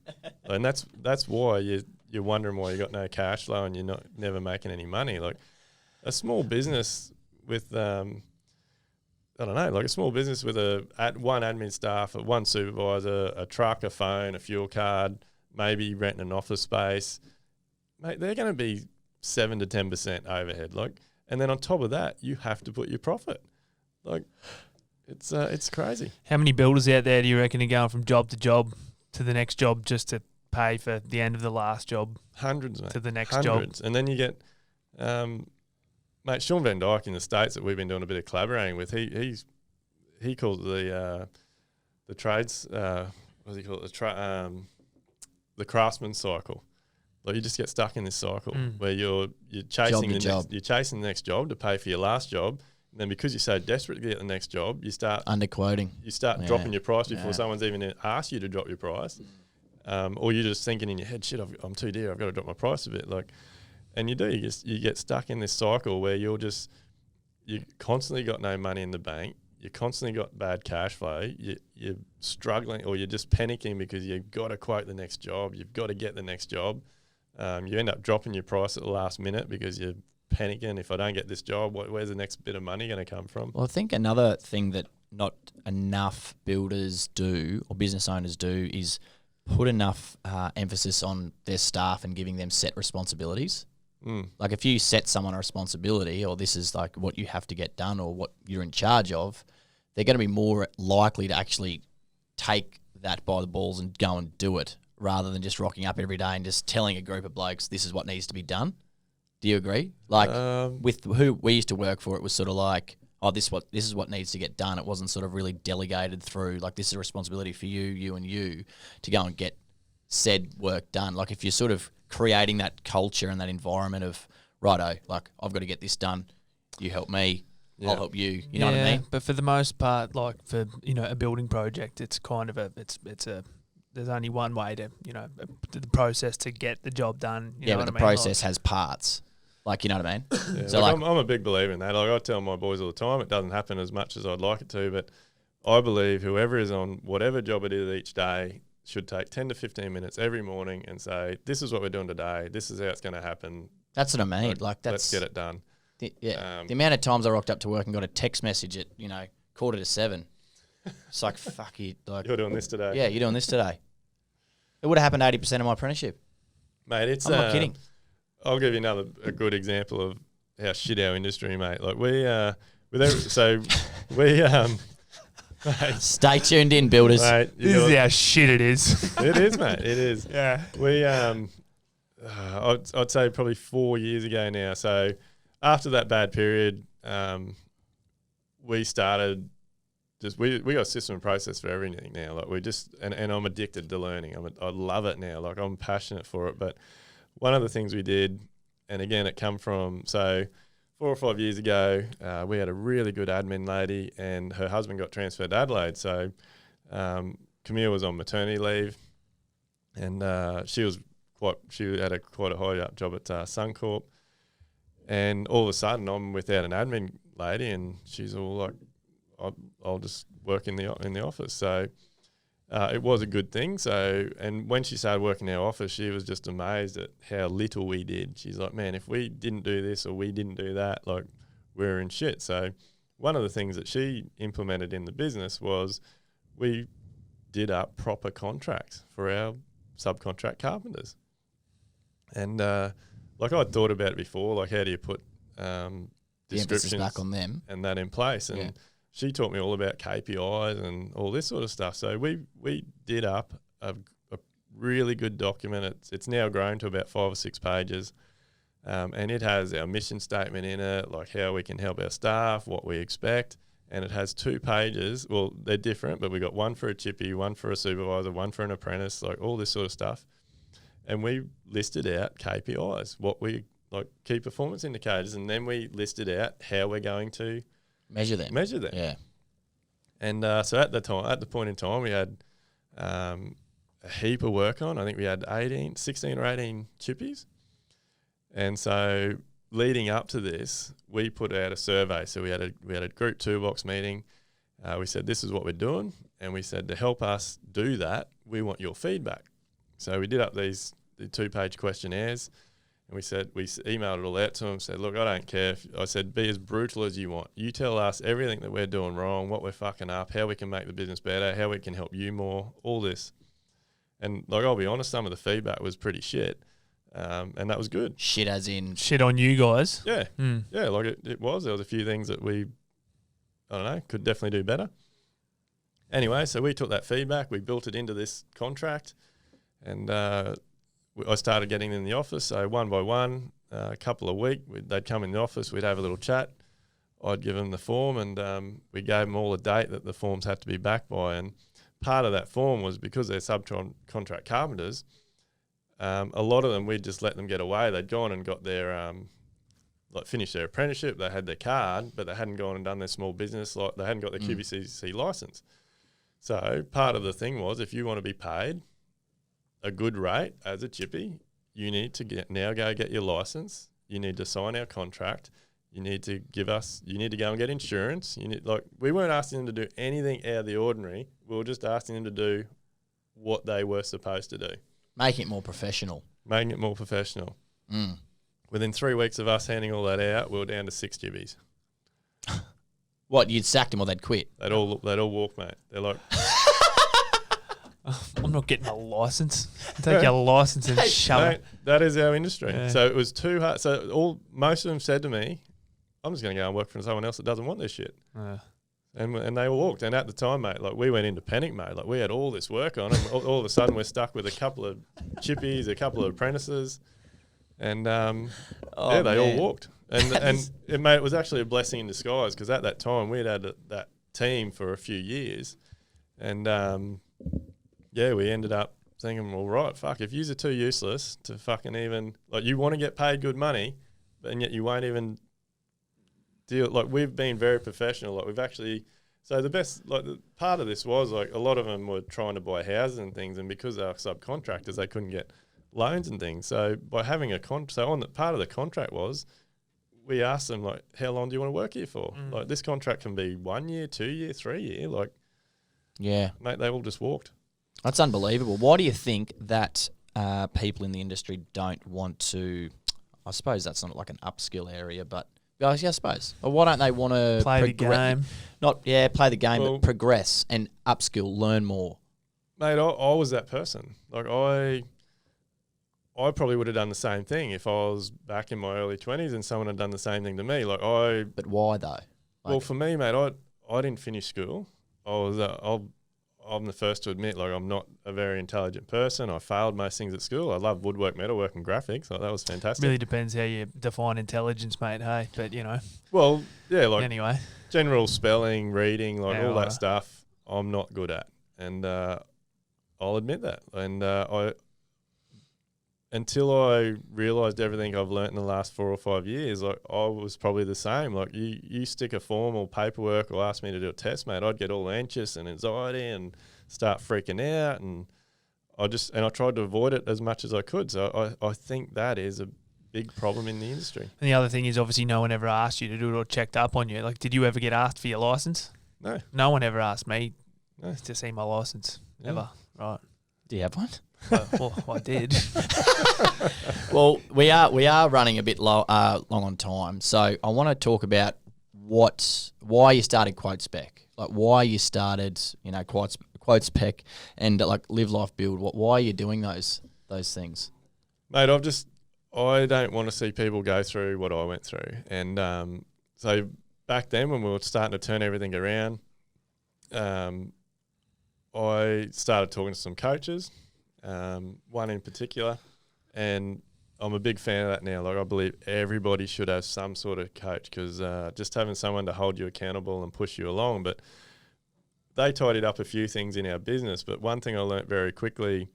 And that's why you're wondering why you got no cash flow and you're never making any money. Like a small business with I don't know, like a small business with one admin staff, one supervisor, a truck, a phone, a fuel card, maybe renting an office space, mate, they're going to be 7 to 10% overhead. Like, and then on top of that, you have to put your profit. Like, it's crazy. How many builders out there do you reckon are going from job to job to the next job just to pay for the end of the last job? Hundreds, mate. To the next Hundreds. job. And then you get, mate, Sean Van Dyke in the States that we've been doing a bit of collaborating with. He calls it the trades. What does he call it? The craftsman cycle. Like, you just get stuck in this cycle where you're chasing you're chasing the next job to pay for your last job. And then because you're so desperate to get the next job, you start underquoting. You start dropping your price before someone's even asked you to drop your price, or you're just thinking in your head, "Shit, I'm too dear. I've got to drop my price a bit." Like, and you do. You get stuck in this cycle where you constantly got no money in the bank. You constantly got bad cash flow. You're struggling, or you're just panicking because you've got to quote the next job. You've got to get the next job. You end up dropping your price at the last minute because you're panicking. If I don't get this job, where's the next bit of money going to come from? Well, I think another thing that not enough builders do or business owners do is put enough emphasis on their staff and giving them set responsibilities. Like, if you set someone a responsibility, or this is like what you have to get done or what you're in charge of, they're going to be more likely to actually take that by the balls and go and do it, rather than just rocking up every day and just telling a group of blokes this is what needs to be done. Do you agree? Like, with who we used to work for, it was sort of like, oh, this is what needs to get done. It wasn't sort of really delegated through, like, this is a responsibility for you and you to go and get said work done. Like, if you're sort of creating that culture and that environment of, righto, like, I've got to get this done, you help me, I'll help you. You know what I mean? But for the most part, like, for, a building project, it's kind of there's only one way to, the process to get the job done. You know but what the I mean? process has parts. Like, you know what I mean? Yeah, so I'm a big believer in that. Like, I tell my boys all the time, it doesn't happen as much as I'd like it to, but I believe whoever is on whatever job it is each day should take 10 to 15 minutes every morning and say, this is what we're doing today. This is how it's going to happen. That's what I mean. Let's get it done. The amount of times I rocked up to work and got a text message at 6:45. It's like, fuck you. Like, you're doing this today. Yeah, you're doing this today. It would have happened 80% of my apprenticeship. Mate, I'm not kidding. I'll give you a good example of how shit our industry, mate. Like, mate, stay tuned in, builders. Mate, this is how shit it is. It is, mate. It is. Yeah. We I'd say probably 4 years ago now. So after that bad period, we started we got a system and process for everything now. Like, we just and I'm addicted to learning. I love it now. Like, I'm passionate for it. But one of the things we did, and again, it come from 4 or 5 years ago, we had a really good admin lady, and her husband got transferred to Adelaide. So Camille was on maternity leave, and she had quite a high up job at Suncorp, and all of a sudden I'm without an admin lady, and she's all like, I'll just work in the office. So it was a good thing. So, and when she started working in our office, she was just amazed at how little we did. She's like, man, if we didn't do this or we didn't do that, like, we're in shit. So one of the things that she implemented in the business was we did up proper contracts for our subcontract carpenters. And like, I'd thought about it before, like, how do you put descriptions back on them and that in place? And she taught me all about KPIs and all this sort of stuff. So we did up a really good document. It's now grown to about 5 or 6 pages, and it has our mission statement in it, like how we can help our staff, what we expect, and it has 2 pages. Well, they're different, but we got one for a chippy, one for a supervisor, one for an apprentice, like all this sort of stuff. And we listed out KPIs, what we like, key performance indicators, and then we listed out how we're going to measure them. Yeah. And so at the point in time, we had a heap of work on. I think we had 16 or 18 chippies. And so leading up to this, we put out a survey. So we had a group toolbox meeting. We said, this is what we're doing. And we said, to help us do that, we want your feedback. So we did up the 2-page questionnaires, And we emailed it all out to them, said, look, I don't care. I said, be as brutal as you want. You tell us everything that we're doing wrong, what we're fucking up, how we can make the business better, how we can help you more, all this. And like, I'll be honest, some of the feedback was pretty shit. And that was good. Shit as in? Shit on you guys. Yeah. Yeah, like it was. There was a few things that we, I don't know, could definitely do better. Anyway, so we took that feedback, we built it into this contract, and I started getting in the office. So one by one, a couple a week, they'd come in the office, we'd have a little chat. I'd give them the form, and we gave them all a date that the forms had to be back by. And part of that form was because they're subcontract carpenters, a lot of them, we'd just let them get away. They'd gone and got their, finished their apprenticeship, they had their card, but they hadn't gone and done their small business, like they hadn't got their QBCC license. So part of the thing was, if you want to be paid a good rate as a chippy, you need to go get your license. You need to sign our contract. You need to go and get insurance. We weren't asking them to do anything out of the ordinary. We were just asking them to do what they were supposed to do. Making it more professional. Within 3 weeks of us handing all that out, we were down to 6 chippies. What, you'd sacked them or they'd quit? They'd all walk, mate. They're like, I'm not getting a license. Take your license and shove mate, it. that is our industry. Yeah. So it was too hard. So most of them said to me, I'm just going to go and work for someone else that doesn't want this shit. And they all walked. And at the time, mate, like we went into panic mode. Like we had all this work on, and all of a sudden we're stuck with a couple of chippies, a couple of apprentices, and they all walked. And it was actually a blessing in disguise, because at that time we had that team for a few years, and we ended up thinking, well, right, fuck, if yous are too useless to fucking even, like, you want to get paid good money, and yet you won't even deal, like, we've been very professional, like, we've actually, so the best, like, the part of this was, like, a lot of them were trying to buy houses and things, and because they were subcontractors, they couldn't get loans and things, so by having a so on the part of the contract was, we asked them, like, how long do you want to work here for? Like, this contract can be 1 year, 2 year, 3 year, like, yeah, mate, they all just walked. That's unbelievable. Why do you think that people in the industry don't want to, I suppose that's not like an upskill area, but I suppose. Or why don't they want to play the game? Play the game, but progress and upskill, learn more. Mate, I was that person. Like, I probably would have done the same thing if I was back in my early 20s and someone had done the same thing to me. Like, But why though? Well, for me, mate, I didn't finish school. I'm the first to admit, like, I'm not a very intelligent person. I failed most things at school. I love woodwork, metalwork, and graphics. Like, that was fantastic. Really depends how you define intelligence, mate. Hey, but Well, yeah, like anyway, general spelling, reading, like all that stuff, I'm not good at, and I'll admit that. And until I realised everything I've learnt in the last 4 or 5 years, like, I was probably the same. Like, you stick a form or paperwork or ask me to do a test, mate, I'd get all anxious and anxiety and start freaking out, and I tried to avoid it as much as I could. So I think that is a big problem in the industry. And the other thing is, obviously, no one ever asked you to do it or checked up on you. Like, did you ever get asked for your license? No. No one ever asked me to see my license, ever. Right. Do you have one? Well, I did. Well, we are running a bit long on time, so I want to talk about why you started Quote Spec, like why you started, Quote Spec and like Live Life Build. Why are you doing those things, mate? I don't want to see people go through what I went through, and so back then when we were starting to turn everything around, I started talking to some coaches. One in particular, and I'm a big fan of that now. Like, I believe everybody should have some sort of coach, because just having someone to hold you accountable and push you along. But they tidied up a few things in our business, but one thing I learnt very quickly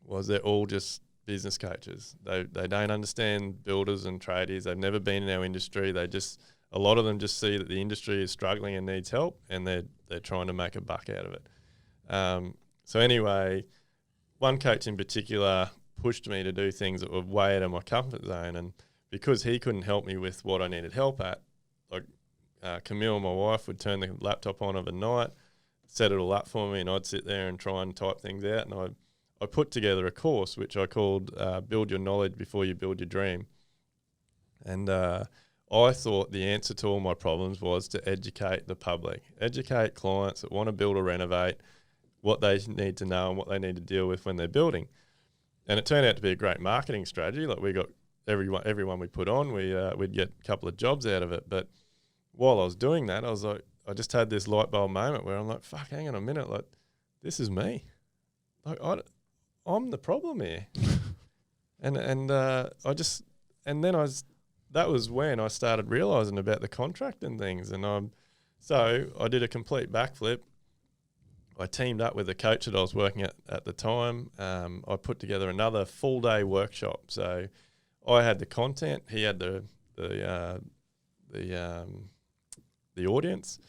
was they're all just business coaches. They don't understand builders and tradies. They've never been in our industry. A lot of them just see that the industry is struggling and needs help, and they're trying to make a buck out of it. So anyway, one coach in particular pushed me to do things that were way out of my comfort zone, and because he couldn't help me with what I needed help at, like Camille, my wife, would turn the laptop on overnight, set it all up for me, and I'd sit there and try and type things out, and I put together a course which I called Build Your Knowledge Before You Build Your Dream. And I thought the answer to all my problems was to educate the public, educate clients that want to build or renovate, what they need to know and what they need to deal with when they're building. And it turned out to be a great marketing strategy. Like, we got everyone we put on, we'd get a couple of jobs out of it. But while I was doing that, I was like, I just had this light bulb moment where I'm like, fuck, hang on a minute, like, this is me. Like, I'm the problem here. That was when I started realising about the contract and things. And so I did a complete backflip. I teamed up with the coach that I was working at the time. I put together another full day workshop. So I had the content, he had the audience,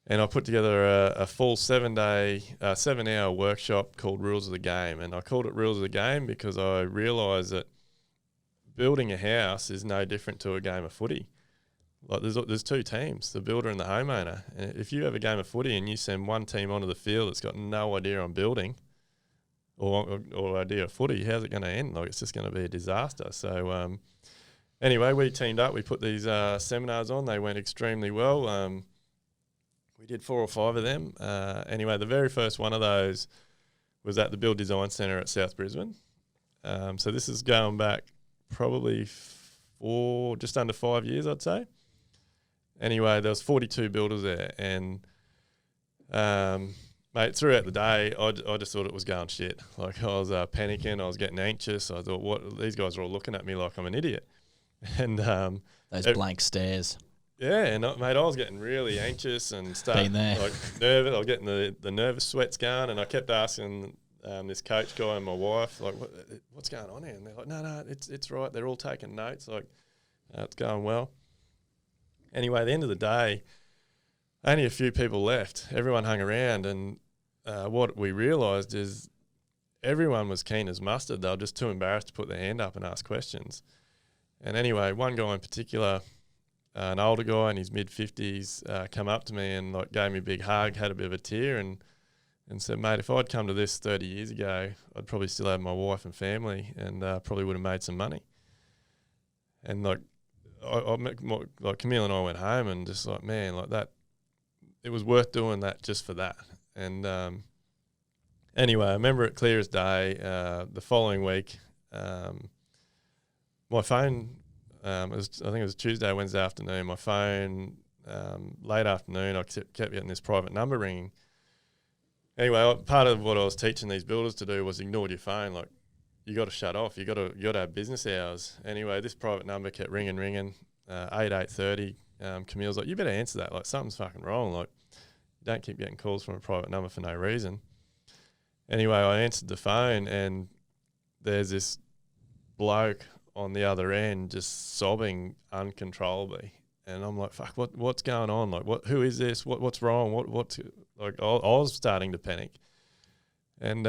and I put together a full 7-hour workshop called Rules of the Game. And I called it Rules of the Game because I realised that building a house is no different to a game of footy. Like, there's two teams, the builder and the homeowner. And if you have a game of footy and you send one team onto the field that's got no idea on building or idea of footy, how's it going to end? Like, it's just going to be a disaster. So anyway, we teamed up. We put these seminars on. They went extremely well. We did 4 or 5 of them. Anyway, the very first one of those was at the Build Design Centre at South Brisbane. So this is going back probably just under 5 years, I'd say. Anyway, there was 42 builders there, and mate, throughout the day, I just thought it was going shit. Like, I was panicking, I was getting anxious. I thought, what? These guys are all looking at me like I'm an idiot. And those blank stares. Yeah, and mate, I was getting really anxious and starting like nervous. I was getting the nervous sweats going, and I kept asking this coach guy and my wife, like, what's going on here? And they're like, no, it's right. They're all taking notes. Like, it's going well. Anyway, at the end of the day, only a few people left. Everyone hung around, and what we realised is everyone was keen as mustard. They were just too embarrassed to put their hand up and ask questions. And anyway, one guy in particular, an older guy in his mid-50s, come up to me and like gave me a big hug, had a bit of a tear, and said, mate, if I'd come to this 30 years ago, I'd probably still have my wife and family, and probably would have made some money. And like, like Camille and I went home and just like, man, like that, it was worth doing that just for that. And anyway, I remember it clear as day. The following week, my phone, I think it was Tuesday, Wednesday afternoon, my phone, late afternoon, I kept getting this private number ringing. Anyway, part of what I was teaching these builders to do was ignore your phone. Like, you got to shut off. You got to have business hours. Anyway, this private number kept ringing. 8:30. Camille's like, you better answer that. Like, something's fucking wrong. Like, don't keep getting calls from a private number for no reason. Anyway, I answered the phone, and there's this bloke on the other end just sobbing uncontrollably. And I'm like, fuck, what's going on? Like, who is this? What's wrong? What's like? I was starting to panic. And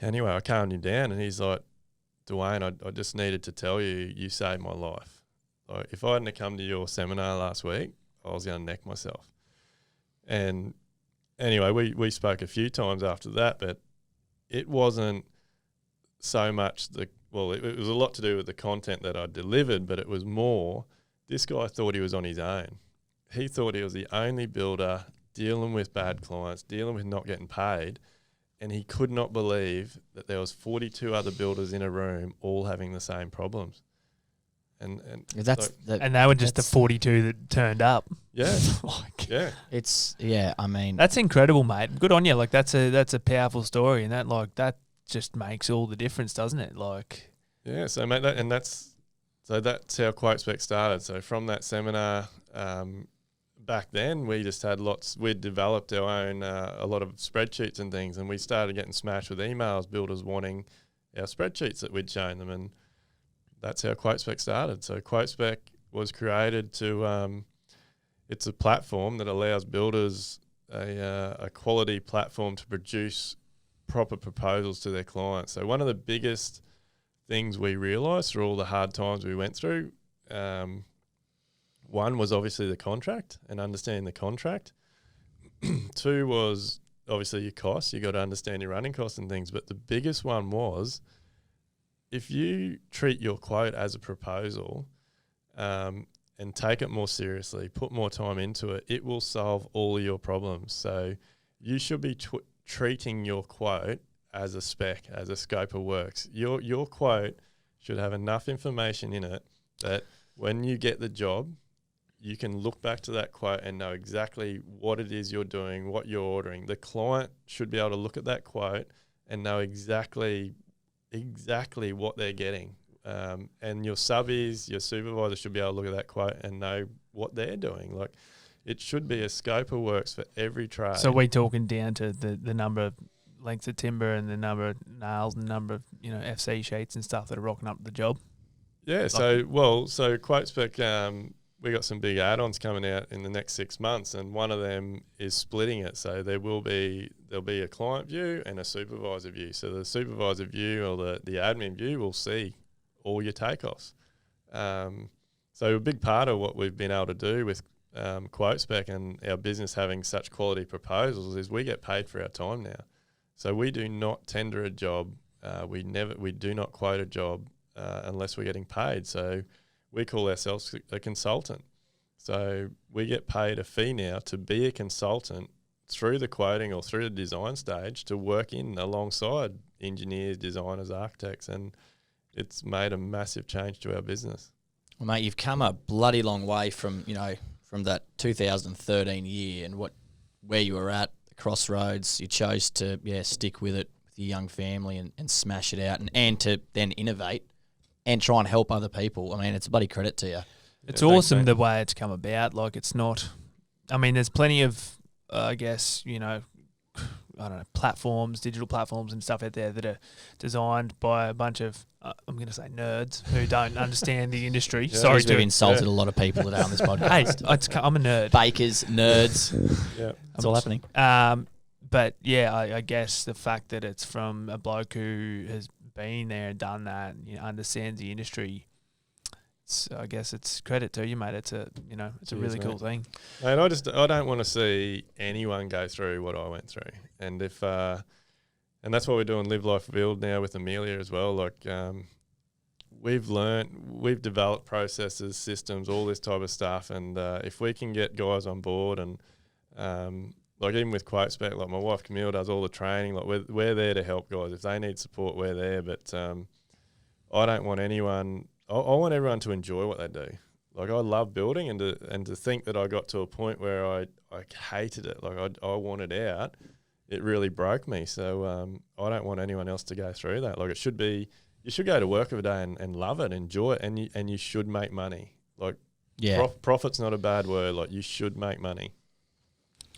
anyway, I calmed him down, and he's like, Duayne, I just needed to tell you, you saved my life. Like, if I hadn't come to your seminar last week, I was going to neck myself. And anyway, we spoke a few times after that, but it wasn't so much it was a lot to do with the content that I delivered, but it was more, this guy thought he was on his own. He thought he was the only builder dealing with bad clients, dealing with not getting paid, and he could not believe that there was 42 other builders in a room all having the same problems. And they were just the 42 that turned up. Yeah. I mean, that's incredible, mate. Good on you. Like, that's a powerful story, and that just makes all the difference, doesn't it? Like, yeah. So mate, that's how Quote Spec started. So from that seminar, back then we just had we'd developed our own, a lot of spreadsheets and things, and we started getting smashed with emails, builders wanting our spreadsheets that we'd shown them, and that's how Quote Spec started. So Quote Spec was created to, it's a platform that allows builders a quality platform to produce proper proposals to their clients. So one of the biggest things we realised through all the hard times we went through, one was obviously the contract and understanding the contract. Two was obviously your costs. You got to understand your running costs and things. But the biggest one was, if you treat your quote as a proposal, and take it more seriously, put more time into it, it will solve all your problems. So you should be treating your quote as a spec, as a scope of works. Your quote should have enough information in it that when you get the job, you can look back to that quote and know exactly what it is you're doing, what you're ordering. The client should be able to look at that quote and know exactly what they're getting. And your subbies, your supervisor should be able to look at that quote and know what they're doing. Like, it should be a scope of works for every trade. So we're talking down to the number of lengths of timber and the number of nails and the number of, FC sheets and stuff that are rocking up the job. Yeah. So Quote Spec, we got some big add-ons coming out in the next 6 months, and one of them is splitting it. So there'll be a client view and a supervisor view. So the supervisor view or the admin view will see all your takeoffs. So a big part of what we've been able to do with Quote Spec and our business having such quality proposals is we get paid for our time now. So we do not tender a job. We do not quote a job unless we're getting paid. So we call ourselves a consultant. So we get paid a fee now to be a consultant through the quoting or through the design stage to work in alongside engineers, designers, architects, and it's made a massive change to our business. Well, mate, you've come a bloody long way from that 2013 year and where you were at, the crossroads. You chose to stick with it with your young family and smash it out and to then innovate and try and help other people. I mean, it's a bloody credit to you. It's awesome the way it's come about. Like, it's not... I mean, there's plenty of, platforms, digital platforms and stuff out there that are designed by a bunch of, I'm going to say nerds, who don't understand the industry. Yeah. Sorry, we've insulted a lot of people today on this podcast. Hey, I'm a nerd. Bakers, nerds. Yeah, it's all happening. But yeah, I guess the fact that it's from a bloke who has been there and done that, and, understands the industry, I guess it's credit to you, mate. It's a really cool thing. And I don't want to see anyone go through what I went through. And if and that's what we're doing Live Life Build now with Amelia as well. Like, we've developed processes, systems, all this type of stuff. And if we can get guys on board and like even with Quote Spec, like my wife Camille does all the training. Like we're there to help guys. If they need support, we're there. But I don't want anyone. I want everyone to enjoy what they do. Like, I love building, and to think that I got to a point where I hated it. Like, I wanted out. It really broke me. So I don't want anyone else to go through that. Like, it should be, you should go to work every day and love it, enjoy it, and you should make money. Like, profit's not a bad word. Like, you should make money.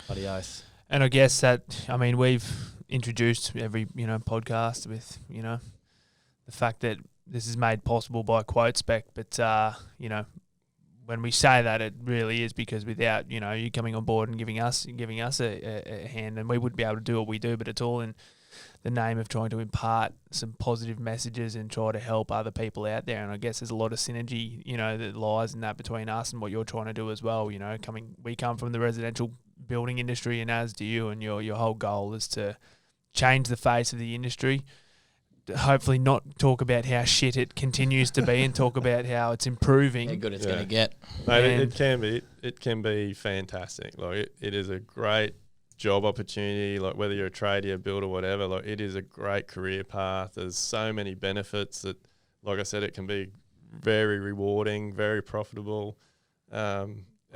Bloody oath. And I guess that, I mean, we've introduced every podcast with the fact that this is made possible by Quote Spec, but when we say that, it really is because without you coming on board and giving us a hand, and we wouldn't be able to do what we do, but it's all in the name of trying to impart some positive messages and try to help other people out there. And I guess there's a lot of synergy that lies in that between us and what you're trying to do as well. We come from the residential building industry, and as do you, and your whole goal is to change the face of the industry. Hopefully not talk about how shit it continues to be and talk about how it's improving. How good it's going to get. Mate, it can be fantastic. Like, it is a great job opportunity. Like, whether you're a tradie, a builder, whatever, like, it is a great career path. There's so many benefits that, like I said, it can be very rewarding, very profitable. I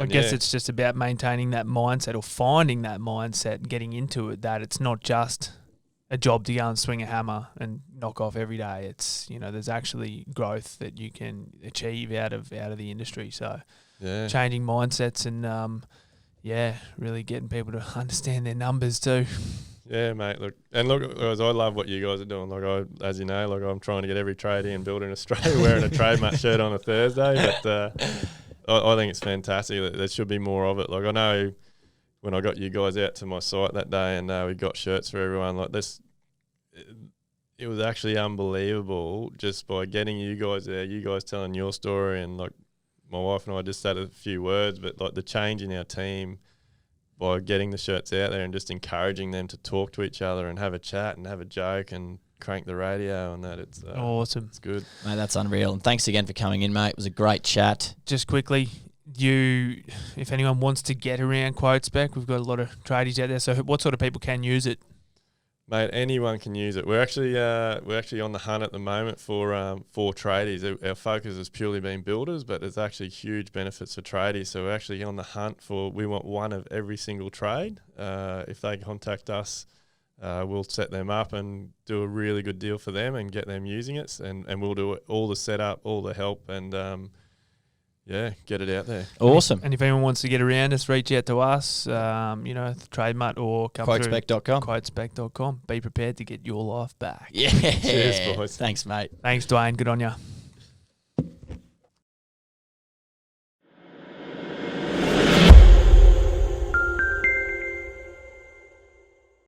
guess it's just about maintaining that mindset or finding that mindset and getting into it, that it's not just a job to go and swing a hammer and knock off every day. It's, there's actually growth that you can achieve out of the industry. So changing mindsets and, really getting people to understand their numbers too. Yeah, mate. Look, I love what you guys are doing. Like, as you know, like, I'm trying to get every tradie and builder in Australia wearing a Trademutt shirt on a Thursday, but I think it's fantastic. There should be more of it. Like, I know when I got you guys out to my site that day and we got shirts for everyone, like this, it was actually unbelievable just by getting you guys there, you guys telling your story, and like my wife and I just said a few words, but like the change in our team by getting the shirts out there and just encouraging them to talk to each other and have a chat and have a joke and crank the radio and that. It's awesome. It's good. Mate, that's unreal. And thanks again for coming in, mate. It was a great chat. Just quickly, if anyone wants to get around Quote Spec, we've got a lot of tradies out there. So what sort of people can use it? Mate, anyone can use it. We're actually on the hunt at the moment for tradies. Our focus has purely been builders, but there's actually huge benefits for tradies. So we're actually on the hunt we want one of every single trade. If they contact us, we'll set them up and do a really good deal for them and get them using it. And we'll do all the setup, all the help, and get it out there. Awesome. And if anyone wants to get around us, reach out to us, Trademutt or come Quotespec.com. Quotespec.com. Be prepared to get your life back. Yeah. Cheers, boys. Thanks, mate. Thanks, Duayne. Good on you.